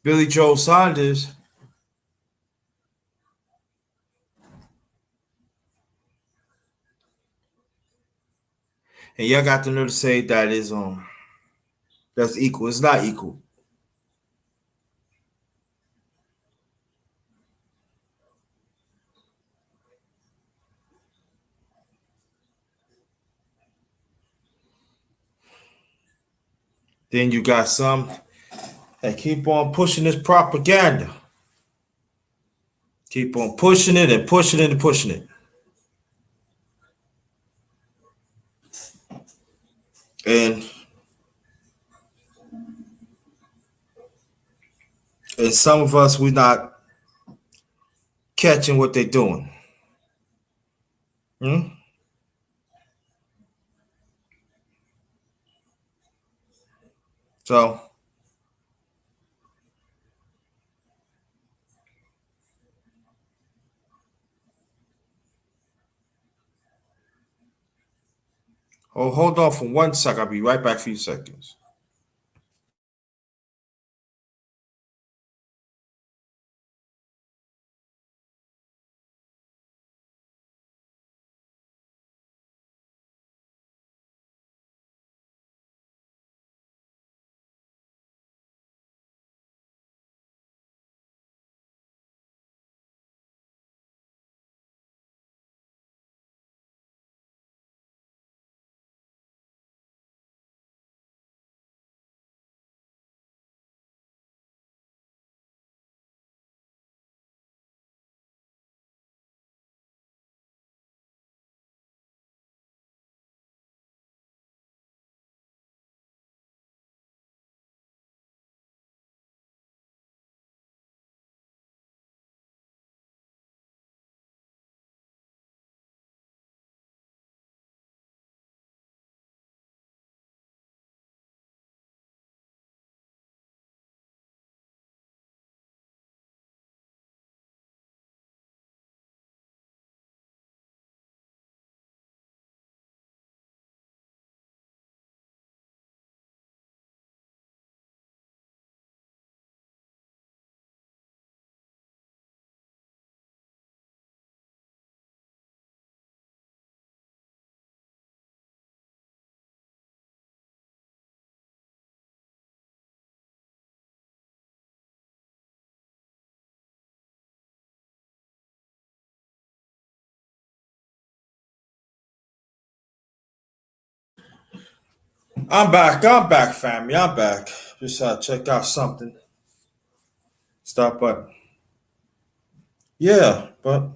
Billy Joe Saunders, and y'all got the nerve to say that is that's equal. It's not equal. Then you got some that keep on pushing this propaganda. Keep on pushing it and pushing it and pushing it. And some of us, we're not catching what they're doing. So hold on for 1 second. I'll be right back for a few seconds. I'm back, family. I'm back. Just check out something. Stop button. Yeah, but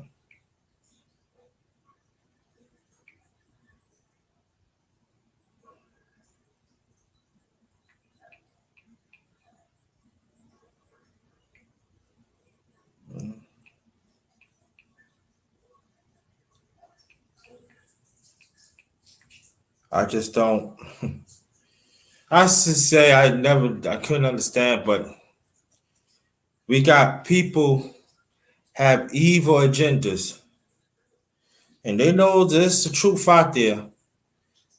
I just don't. I should say I couldn't understand, but we got people have evil agendas, and they know there's the truth out there,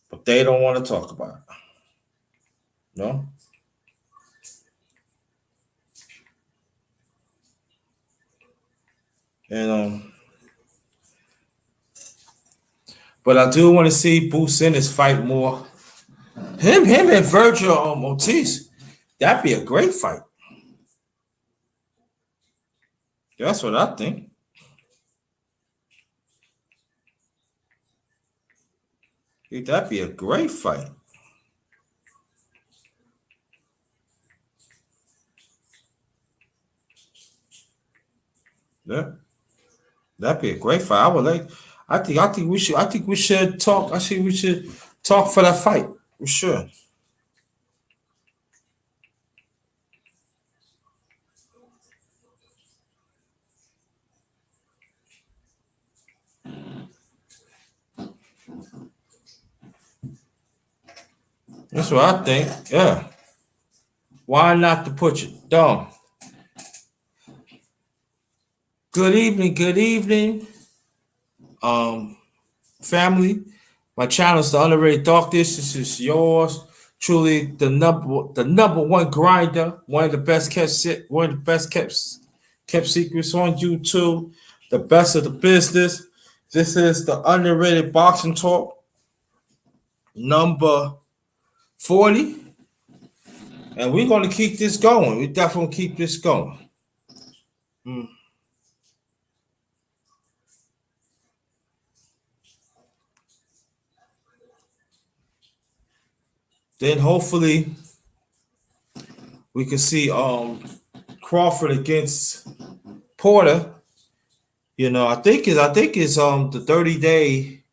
but they don't want to talk about it. No, and but I do want to see Boots Ennis fight more. Him and Virgil Ortiz, that'd be a great fight. That's what I think. That'd be a great fight. Yeah, that'd be a great fight. I would like. I think we should. I think we should talk. I think we should talk for that fight. We should. That's what I think. Yeah. Why not to put it down? Good evening. Good evening. Family. My channel is the Underrated Darkness. This is yours truly, the number one grinder, one of the best kept secrets on YouTube, the best of the business. This is the Underrated Boxing Talk number 40. And we're going to keep this going. We definitely keep this going. Then hopefully we can see Crawford against Porter. You know, I think it's the 30-day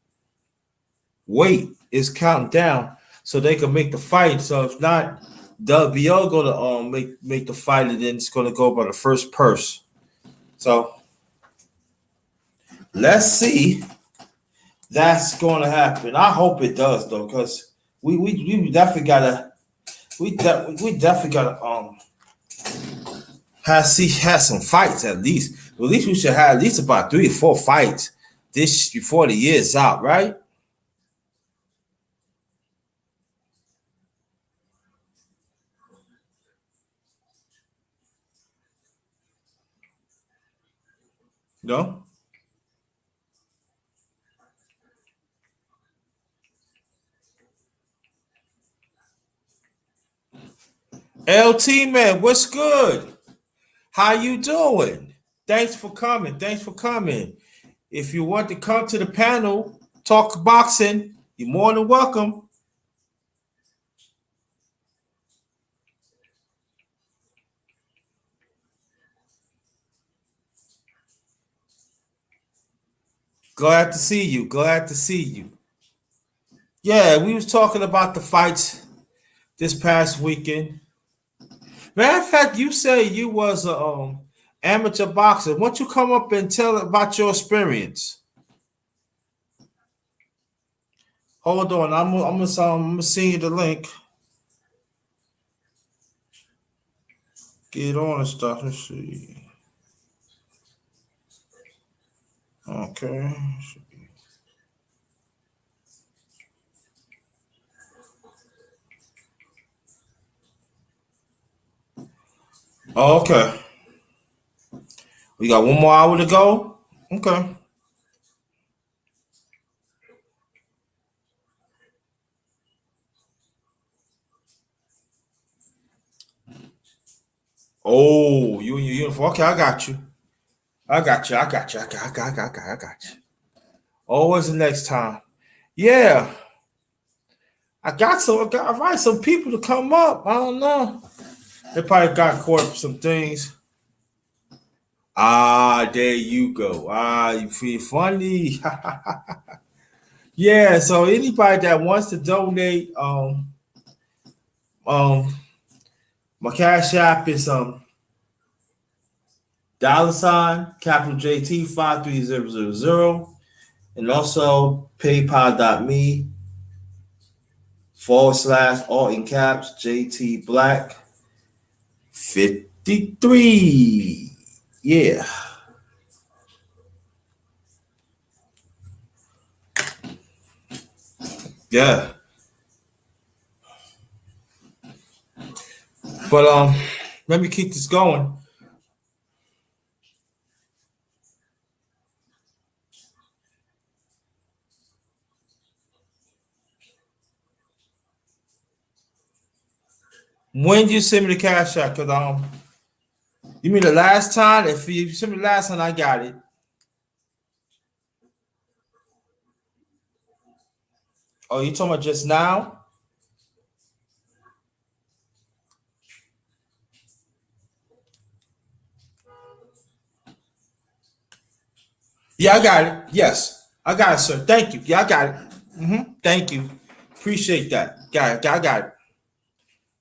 wait is counting down so they can make the fight. So if not, WBO gonna make the fight, and then it's gonna go by the first purse. So let's see. That's gonna happen. I hope it does though, because we definitely gotta we definitely gotta have some fights at least. Well, at least we should have at least about 3 or 4 fights this before the year's out, right? No? LT man, what's good? How you doing? Thanks for coming. Thanks for coming. If you want to come to the panel, talk boxing, you're more than welcome. Glad to see you. Glad to see you. Yeah, we was talking about the fights this past weekend. Matter of fact, you say you was a amateur boxer. Why don't you come up and tell about your experience? Hold on, I'm gonna send you the link. Get on and stuff. Let's see. Okay. Okay. We got 1 more hour to go. Okay. Oh, you in your uniform. Okay, I got you. I got you. I got you. I got you. Always the next time. Yeah. I invite some people to come up. I don't know. They probably got caught up with some things. Ah, there you go. Ah, you feel funny. Yeah, so anybody that wants to donate, um my cash app is $ capital JT 53000, and also paypal.me / all in caps JT Black 53. Yeah. Yeah. But let me keep this going. When you send me the cash app, cause you mean the last time? If you send me the last time, I got it. Oh, you talking about just now? Yeah, I got it. Yes, I got it, sir. Thank you. Yeah, I got it. Thank you. Appreciate that. Got it. I got it.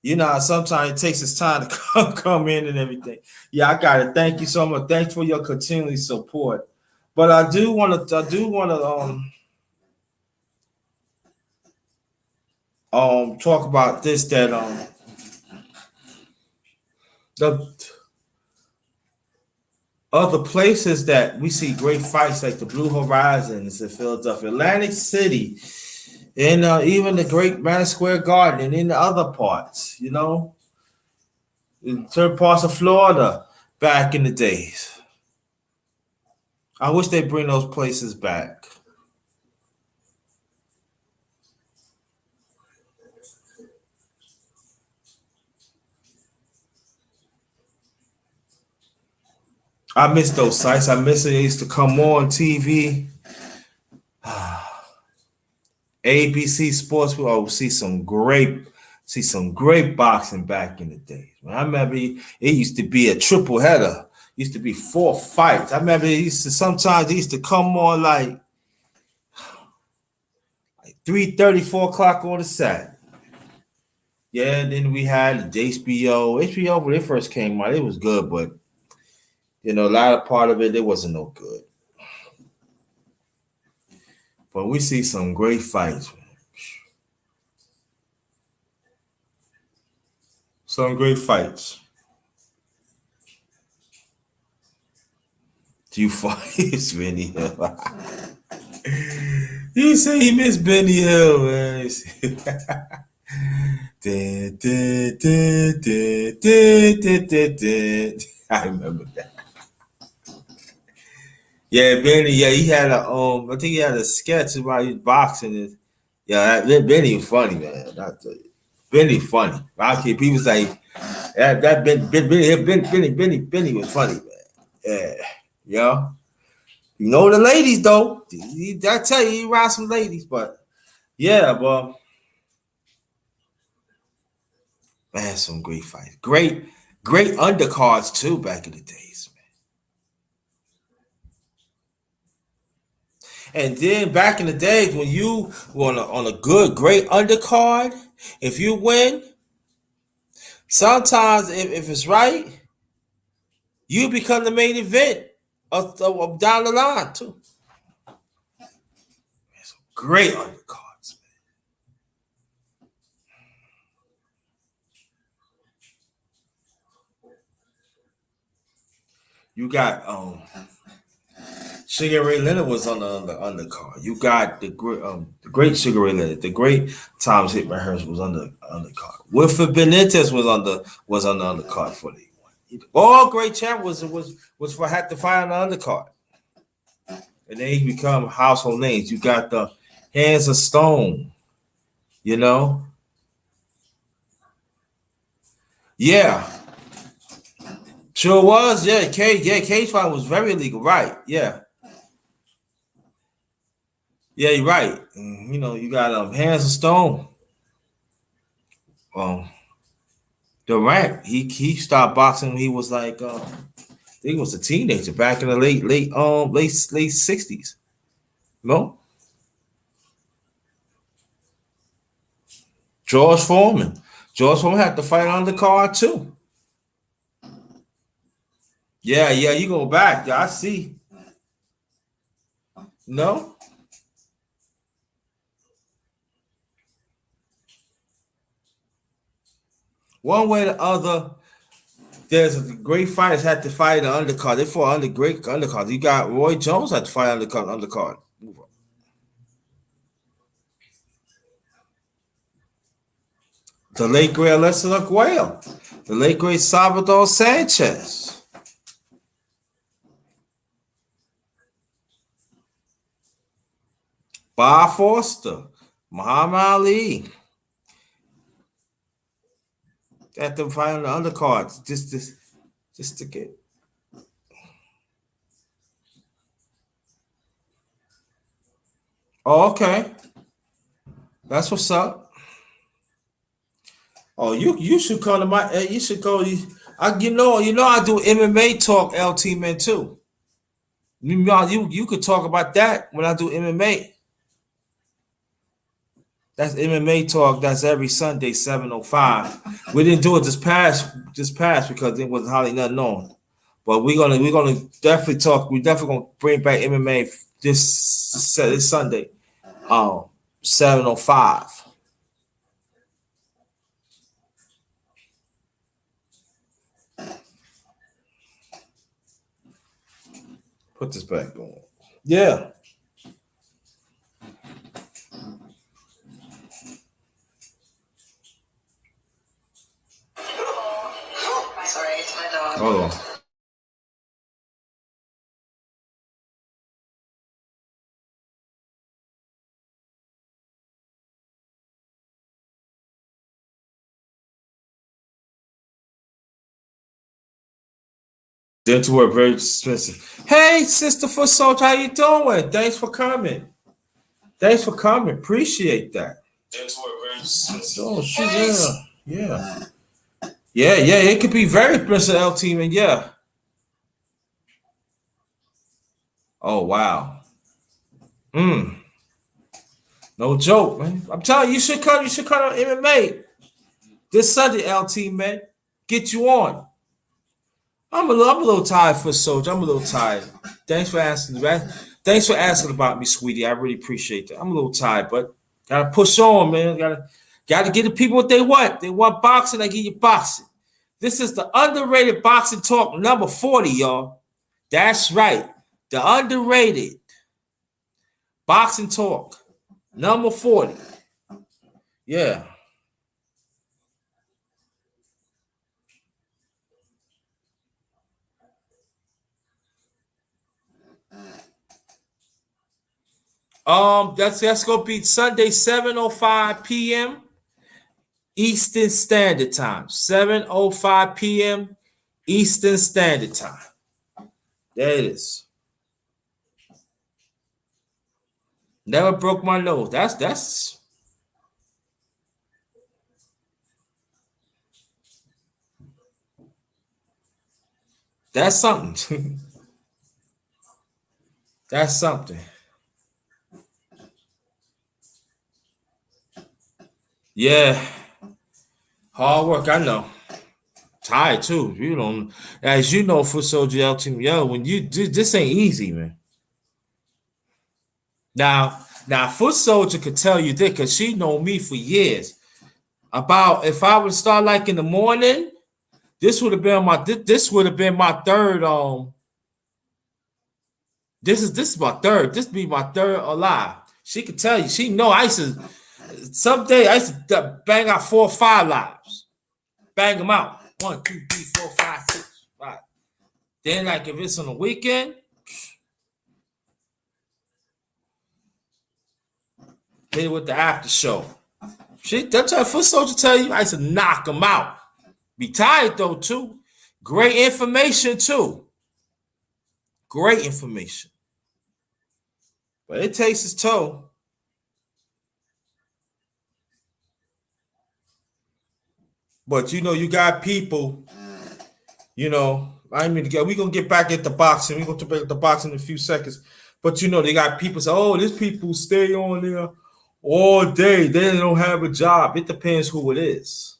You know, sometimes it takes its time to come in and everything. Yeah, I got it. Thank you so much. Thanks for your continuing support. But I do want to talk about this, that the other places that we see great fights like the Blue Horizons in Philadelphia, Atlantic City, and even the great Madison Square Garden, and in the other parts, you know, in certain parts of Florida back in the days. I wish they bring those places back. I miss those sites. I miss it. They used to come on TV. ABC Sports. Oh, see some great boxing back in the days. I remember it used to be a triple header. Used to be 4 fights. I remember sometimes it used to come on like 3:30, 4 o'clock on the Saturday. Yeah, and then we had the HBO. HBO when it first came out, it was good, but a lot of part of it wasn't no good. But we see some great fights. Some great fights. You fight Benny Hill. You say he missed Benny Hill, man. I remember that. Yeah, Benny. Yeah, he had I think he had a sketch about his boxing. Yeah, Benny was funny, man. Benny funny. People was like that. Benny was funny, man. Yeah, yeah. The ladies though. I tell you, he around some ladies, but yeah, but man, some great fights. Great undercards too back in the days, man. And then back in the days when you were on a great undercard, if you win, sometimes if it's right, you become the main event of down the line too. Great undercards. You got Sugar Ray Leonard was on the undercard. You got the great Sugar Ray Leonard, the great Thomas Hitman Hearst was on the undercard. Wilfred Benitez was on the undercard for the one. All great champ was for had to fight on the undercard, and then he become household names. You got the Hands of Stone, you know. Yeah, sure was. Yeah, cage fight was very illegal. Right. Yeah. Yeah, you're right. You got Hands of Stone. Um, Durant, he stopped boxing when he was like I think he was a teenager back in the late 60s. No, George Foreman. George Foreman had to fight on the card too. Yeah, you go back. Yeah, I see. No, one way or the other. There's a great fighters had to fight the undercard. They fought under great undercards. You got Roy Jones had to fight undercard. The late great Alessio Aguayo. The late great Salvador Sanchez. Bob Foster. Muhammad Ali. At them fighting the undercards just to get. Oh, okay. That's what's up. Oh, you should come to my. You should go. I do MMA talk, LT man too. You could talk about that when I do MMA. That's MMA talk. That's every Sunday 7:05. We didn't do it this past because it was hardly nothing on. But we're gonna definitely talk. We definitely gonna bring back MMA this Sunday. 7:05. Put this back on. Yeah. Sorry, it's my dog. Hold on. Dental work very expensive. Hey, Sister Foot Soldier, how you doing? Thanks for coming. Thanks for coming. Appreciate that. Dental work very expensive. Oh, shit, yeah. Yeah. It could be very expensive, LT, man. Yeah. Oh, wow. No joke, man. I'm telling you, you should come. You should come on MMA this Sunday, LT, man. Get you on. I'm a little tired, Foot Soldier. I'm a little tired. Thanks for asking, man. Thanks for asking about me, sweetie. I really appreciate that. I'm a little tired, but gotta push on, man. Gotta get the people what they want. They want boxing, I give you boxing. This is the underrated boxing talk number 40, y'all. That's right. The underrated boxing talk number 40. Yeah. That's gonna be Sunday, 7:05 p.m. Eastern Standard Time. 7:05 p.m. Eastern Standard Time. There it is. Never broke my nose. That's something. That's something. Yeah. Hard work, I know. Tired too. You know, as you know, for Soldier L team, yo, when you do this ain't easy, man. Now, Foot Soldier could tell you this because she know me for years. About if I would start like in the morning, this would have been my third. This is my third. This be my third alive. She could tell you. She know I used to. Someday I used to bang out 4 or 5 lives. Bang them out. 1, 2, 3, 4, 5, 6, 5. Then like if it's on the weekend, hit it with the after show. That's what Foot Soldier tell you. I used to knock them out. Be tired though too. Great information too. Great information. But it takes its toll. But you know, you got people, you know, I mean, we're going to get back at the boxing. We're going to get the boxing in a few seconds. But you know, they got people say, oh, these people stay on there all day. They don't have a job. It depends who it is.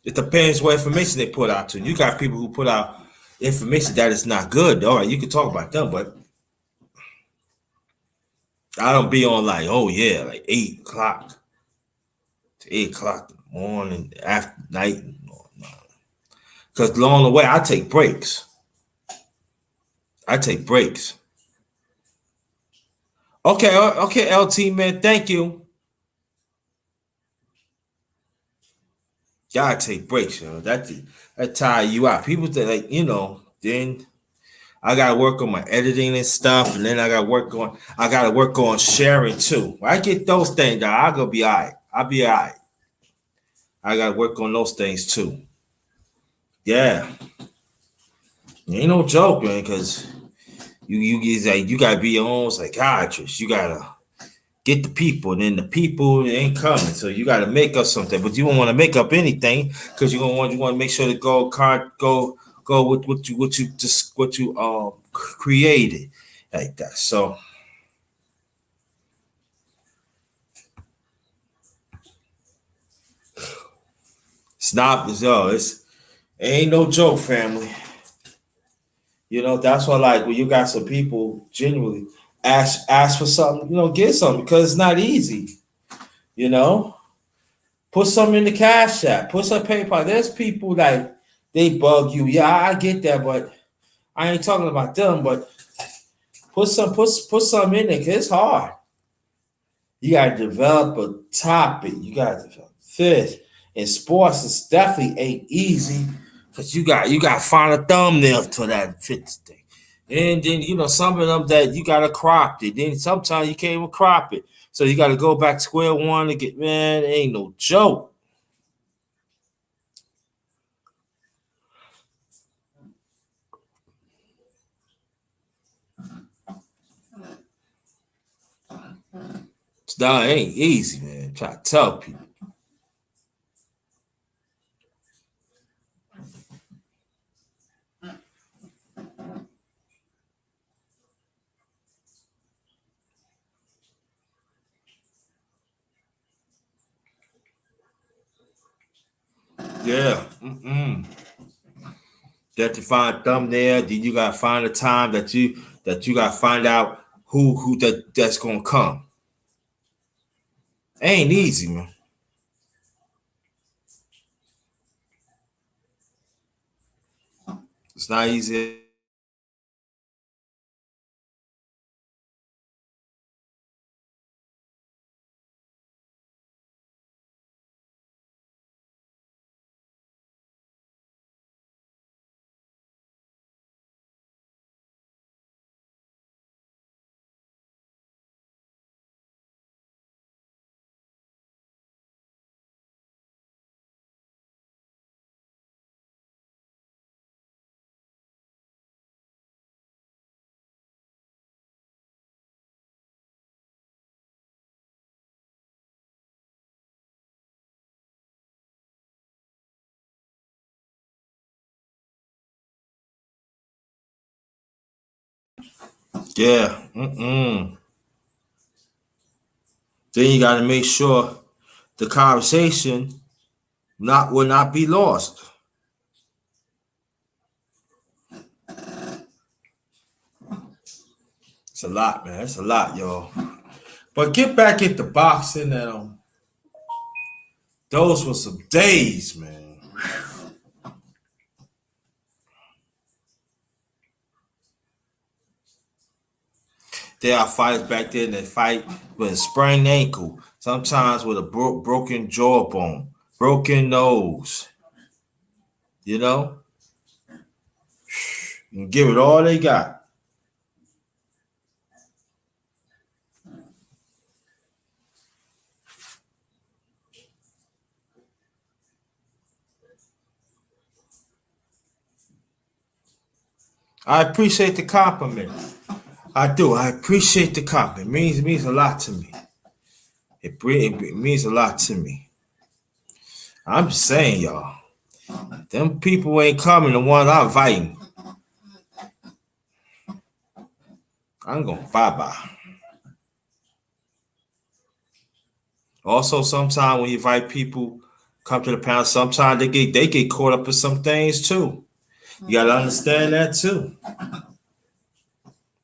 It depends what information they put out to. You got people who put out information that is not good. All right, you can talk about them, but I don't be on like, oh yeah, like 8 o'clock to 8 o'clock in the morning, after night. Because along the way, I take breaks. Okay, LT, man, thank you. Gotta take breaks, you know. That tire you out. People that like, you know, then I gotta work on my editing and stuff, and then I gotta work on sharing too. When I get those things down, I'll be all right. I'll be all right. I gotta work on those things too. Yeah. Ain't no joke, man, because you gotta be your own psychiatrist. You gotta get the people, and then the people ain't coming. So you gotta make up something, but you don't want to make up anything because you want to make sure to go with what you created like that. So it ain't no joke, family. You know, that's why like when you got some people genuinely ask for something, you know, get something because it's not easy. You know, put something in the cash app, put some PayPal. There's people like they bug you. Yeah, I get that, but I ain't talking about them. But put some in there because it's hard. You gotta develop a topic. You gotta develop this. In sports, it's definitely ain't easy because you got to find a thumbnail to that fits thing. And then you know some of them that you gotta crop it. Then sometimes you can't even crop it. So you got to go back square one to get, man, it ain't no joke. It ain't easy, man. Try to tell people. Yeah. That you find a thumbnail, then you gotta find a time that you gotta find out who that's gonna come. Ain't easy, man. It's not easy. Yeah. Then you gotta make sure the conversation will not be lost. It's a lot, man. It's a lot, y'all. But get back into boxing. Those were some days, man. There are fighters back there that fight with a sprained ankle, sometimes with a broken jawbone, broken nose. You know, and give it all they got. I appreciate the compliment. I do. I appreciate the compliment. It means a lot to me. It means a lot to me. I'm just saying, y'all. Them people ain't coming. The ones I'm inviting. I'm gonna bye bye. Also, sometimes when you invite people come to the panel, sometimes they get caught up in some things too. You gotta understand that too.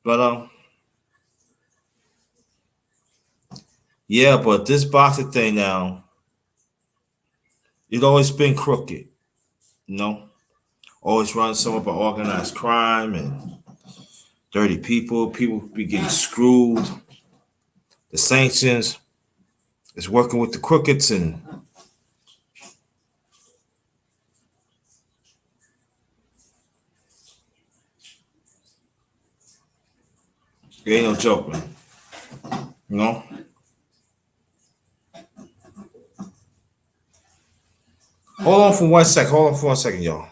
But yeah, but this boxing thing now, it's always been crooked, you know. Always run some about organized crime and dirty people. People be getting screwed. The sanctions is working with the crookeds, and it ain't no joke, man. You know. Hold on for 1 second. Hold on for 1 second, y'all.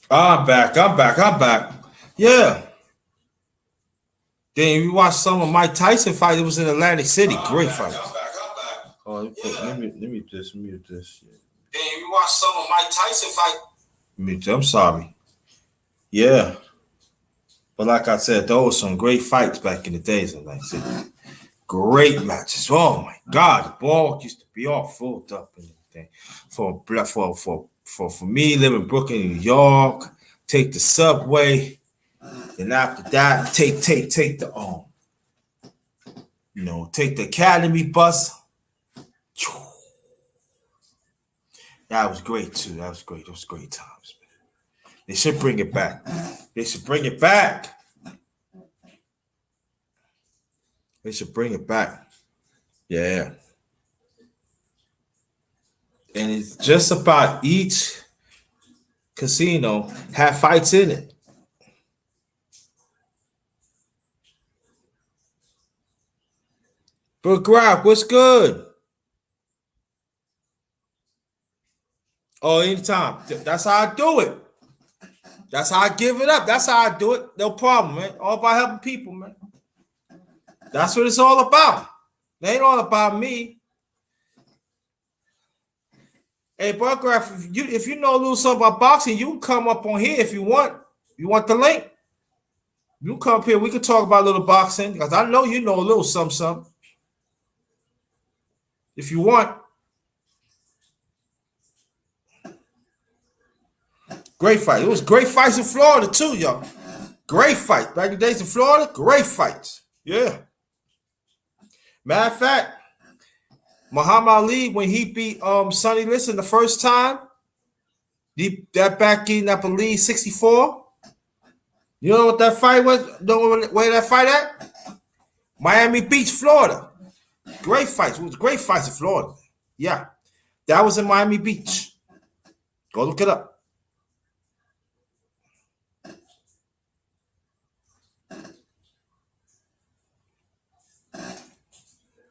I'm back. Yeah. Then you watch some of Mike Tyson fight. It was in Atlantic City. Great fight. Oh, let me just mute this. Then you watch some of Mike Tyson fight. Mute. I'm sorry. Yeah. But like I said, those were some great fights back in the days of Atlantic City. Great matches. Oh my God, the ball used to be all full up and everything. For me, living in Brooklyn, New York, take the subway, and after that, take the take the Academy bus. That was great too. That was great. Those great times, man. They should bring it back. They should bring it back. They should bring it back. Yeah. And it's just about each casino have fights in it. But Grab, what's good? Oh, anytime. That's how I do it. That's how I give it up. That's how I do it. No problem, man. All about helping people, man. That's what it's all about. It ain't all about me. Hey, Buckgraph, if you know a little something about boxing, you can come up on here if you want. You want the link? You come up here. We can talk about a little boxing because I know you know a little something. If you want. Great fight. It was great fights in Florida too, y'all. Great fight. Back in the days in Florida, great fights. Yeah. Matter of fact, Muhammad Ali, when he beat Sonny Liston the first time, that back in, I believe, 64. You know what that fight was? Know where that fight at? Miami Beach, Florida. Great fights. It was great fights in Florida. Yeah. That was in Miami Beach. Go look it up.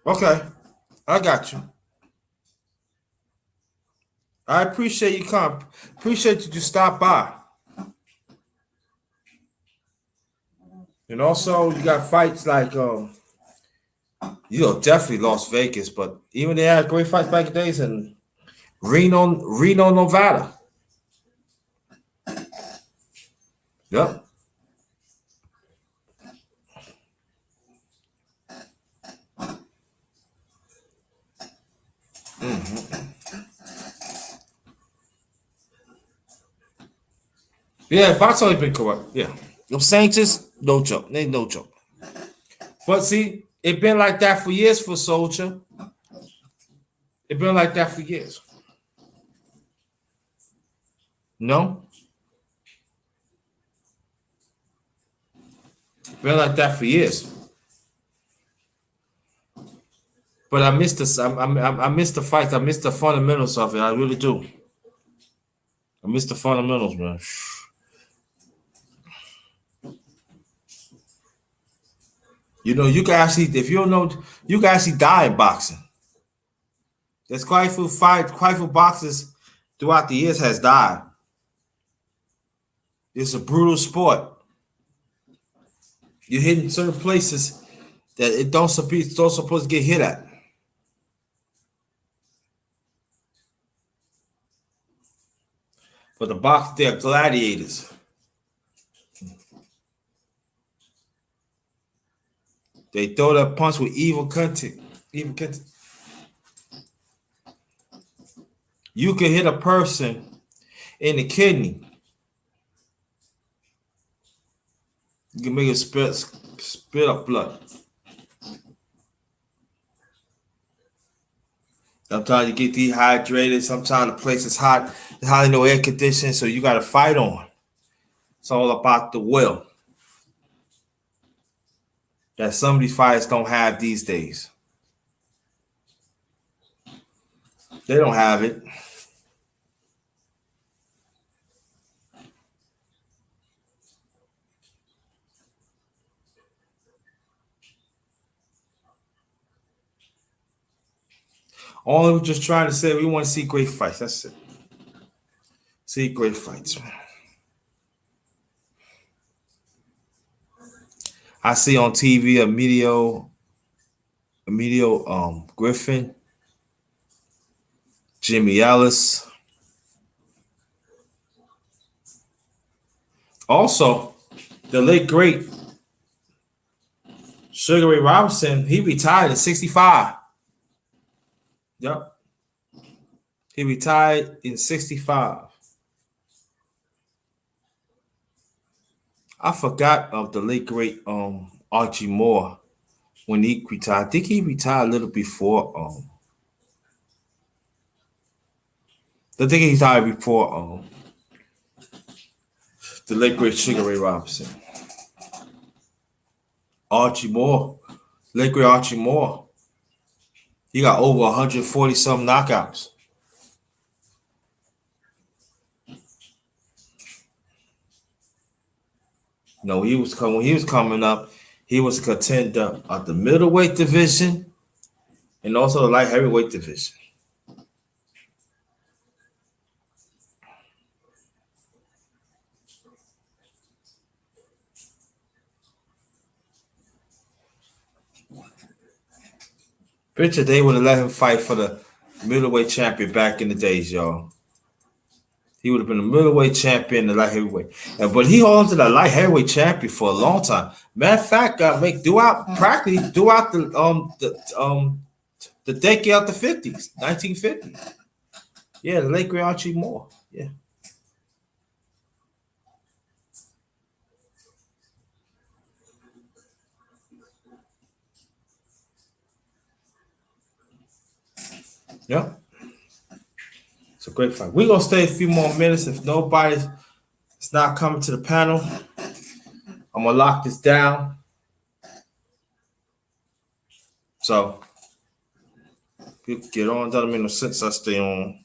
Okay. I got you. I appreciate you come. Appreciate you to stop by. And also, you got fights like, definitely Las Vegas, but even they had great fights back in the days in Reno, Nevada. Yep. Yeah, boxing always been corrupt. Yeah. I'm saying just no joke. Ain't no joke. But see, it been like that for years for Soldier. It been like that for years. No? Been like that for years. But I missed I missed the fights. I missed the fundamentals of it. I really do. I missed the fundamentals, man. You can actually, if you don't know, you can actually die in boxing. There's quite a few boxers throughout the years has died. It's a brutal sport. You're hitting certain places that it don't supposed to get hit at. But the box, they're gladiators. They throw that punch with evil content. Evil content. You can hit a person in the kidney. You can make it spit up blood. Sometimes you get dehydrated. Sometimes the place is hot. There's hardly no air conditioning, so you got to fight on. It's all about the will that some of these fighters don't have these days. They don't have it. All we're just trying to say, we want to see great fights. That's it. See great fights, man. I see on TV Emilio Griffin, Jimmy Ellis. Also, the late great Sugar Ray Robinson, he retired at 65. Yep. He retired in 65. I forgot of the late great Archie Moore when he retired. I think he retired a little before I think he retired before the late great Sugar Ray Robinson. Archie Moore, late great Archie Moore. He got over 140 some knockouts. No, when he was coming up, he was a contender of the middleweight division and also the light heavyweight division. Picture they would have let him fight for the middleweight champion back in the days, y'all. He would have been a middleweight champion, the light heavyweight. But he holds the light heavyweight champion for a long time. Matter of fact, throughout the decade of the 50s, 1950s. Yeah, the late great Archie Moore. Yeah. Yep. It's a great fight. We're gonna stay a few more minutes. If nobody's not coming to the panel, I'm gonna lock this down. So people get on, doesn't make no sense I stay on.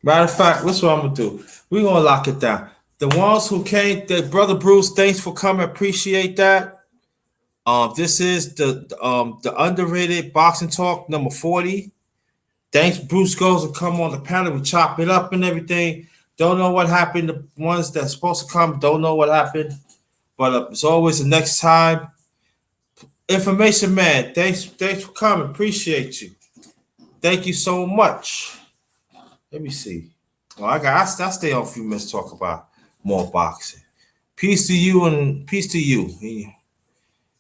Matter of fact, what's what I'm gonna do? We're gonna lock it down. The ones who came, brother Bruce, thanks for coming. Appreciate that. This is the underrated boxing talk number 40. Thanks, Bruce goes to come on the panel. We chop it up and everything. Don't know what happened. The ones that's supposed to come don't know what happened. But it's always the next time. Information man, thanks for coming. Appreciate you. Thank you so much. Let me see. Well, I stay on a few minutes to talk about more boxing. Peace to you and peace to you.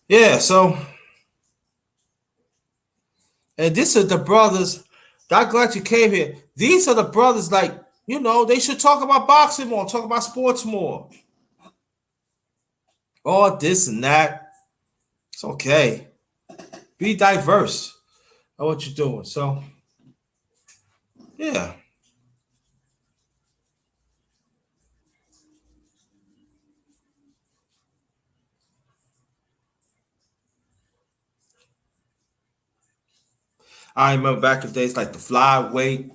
Yeah, so and this is the brothers. I'm glad you came here. These are the brothers, like, they should talk about boxing more, talk about sports more. All this and that. It's okay. Be diverse of what you're doing. So, yeah. I remember back in the days like the flyweight,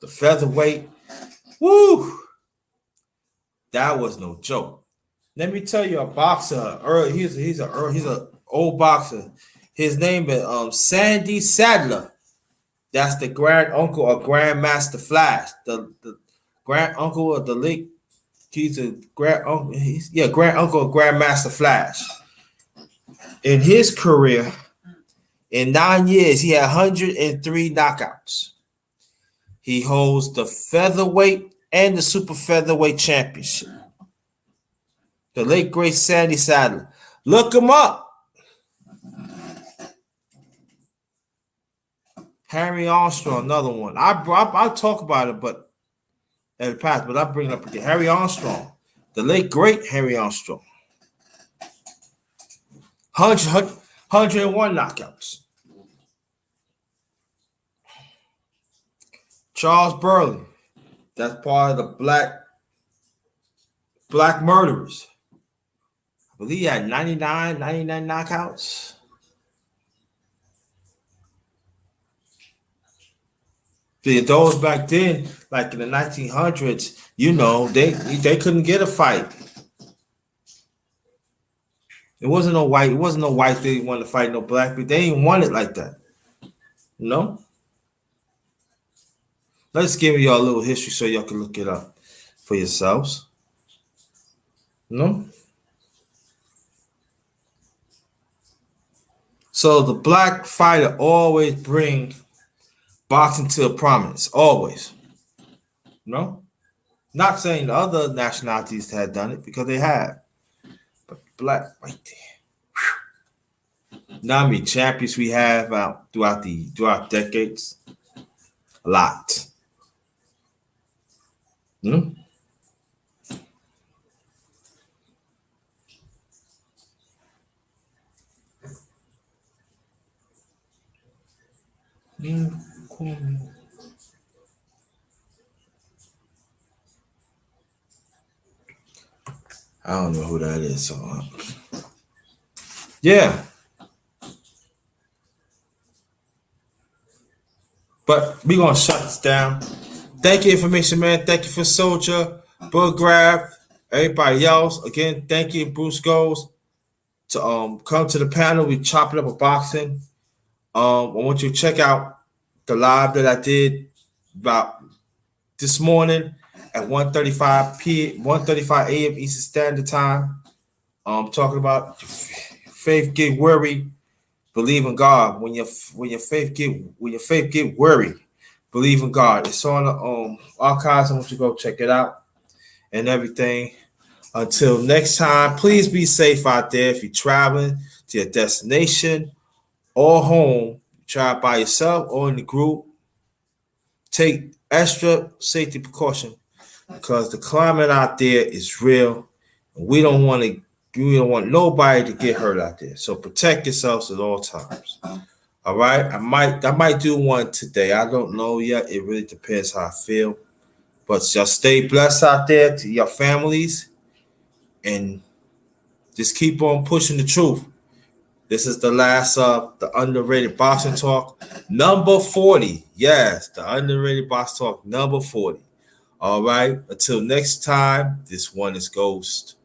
the featherweight. Woo! That was no joke. Let me tell you, a boxer. He's an old boxer. His name is Sandy Sadler. That's the grand uncle of Grandmaster Flash. The grand uncle of the late. He's a grand uncle. Grand uncle of Grandmaster Flash. In his career, in 9 years, he had 103 knockouts. He holds the featherweight and the super featherweight championship. The late great Sandy Sadler. Look him up. Harry Armstrong, another one. I talk about it, but at the past, but I bring it up again. Harry Armstrong, the late great Harry Armstrong. 101 knockouts. Charles Burley, that's part of the black murderers. I believe he had 99 knockouts. Those back then, like in the 1900s, they couldn't get a fight. It wasn't no white. It wasn't no white they wanted to fight no black people. They didn't want it like that. You know. Let's give y'all a little history so y'all can look it up for yourselves. You know. So the black fighter always bring boxing to prominence. Always. You know. Not saying the other nationalities had done it because they have, but black right there. Now how many champions we have out throughout decades? A lot. Hmm? I don't know who that is. So, yeah. But we gonna shut this down. Thank you, information man. Thank you for Soldier, Boograff, everybody else. Again, thank you, Bruce Goes, to come to the panel. We chopping up a boxing. I want you to check out the live that I did about this morning at 1:35 a.m. Eastern Standard Time. Talking about faith get worried, believe in God. When your faith get worried, believe in God. It's on the archives. I want you to go check it out and everything. Until next time, please be safe out there. If you're traveling to your destination or home, travel by yourself or in the group. Take extra safety precaution because the climate out there is real. And we don't want nobody to get hurt out there. So protect yourselves at all times. All right. I might do one today. I don't know yet. It really depends how I feel. But just stay blessed out there to your families and just keep on pushing the truth. This is the last of the Underrated Boxing Talk, number 40. Yes, the Underrated Boxing Talk, number 40. All right. Until next time, this one is Ghost.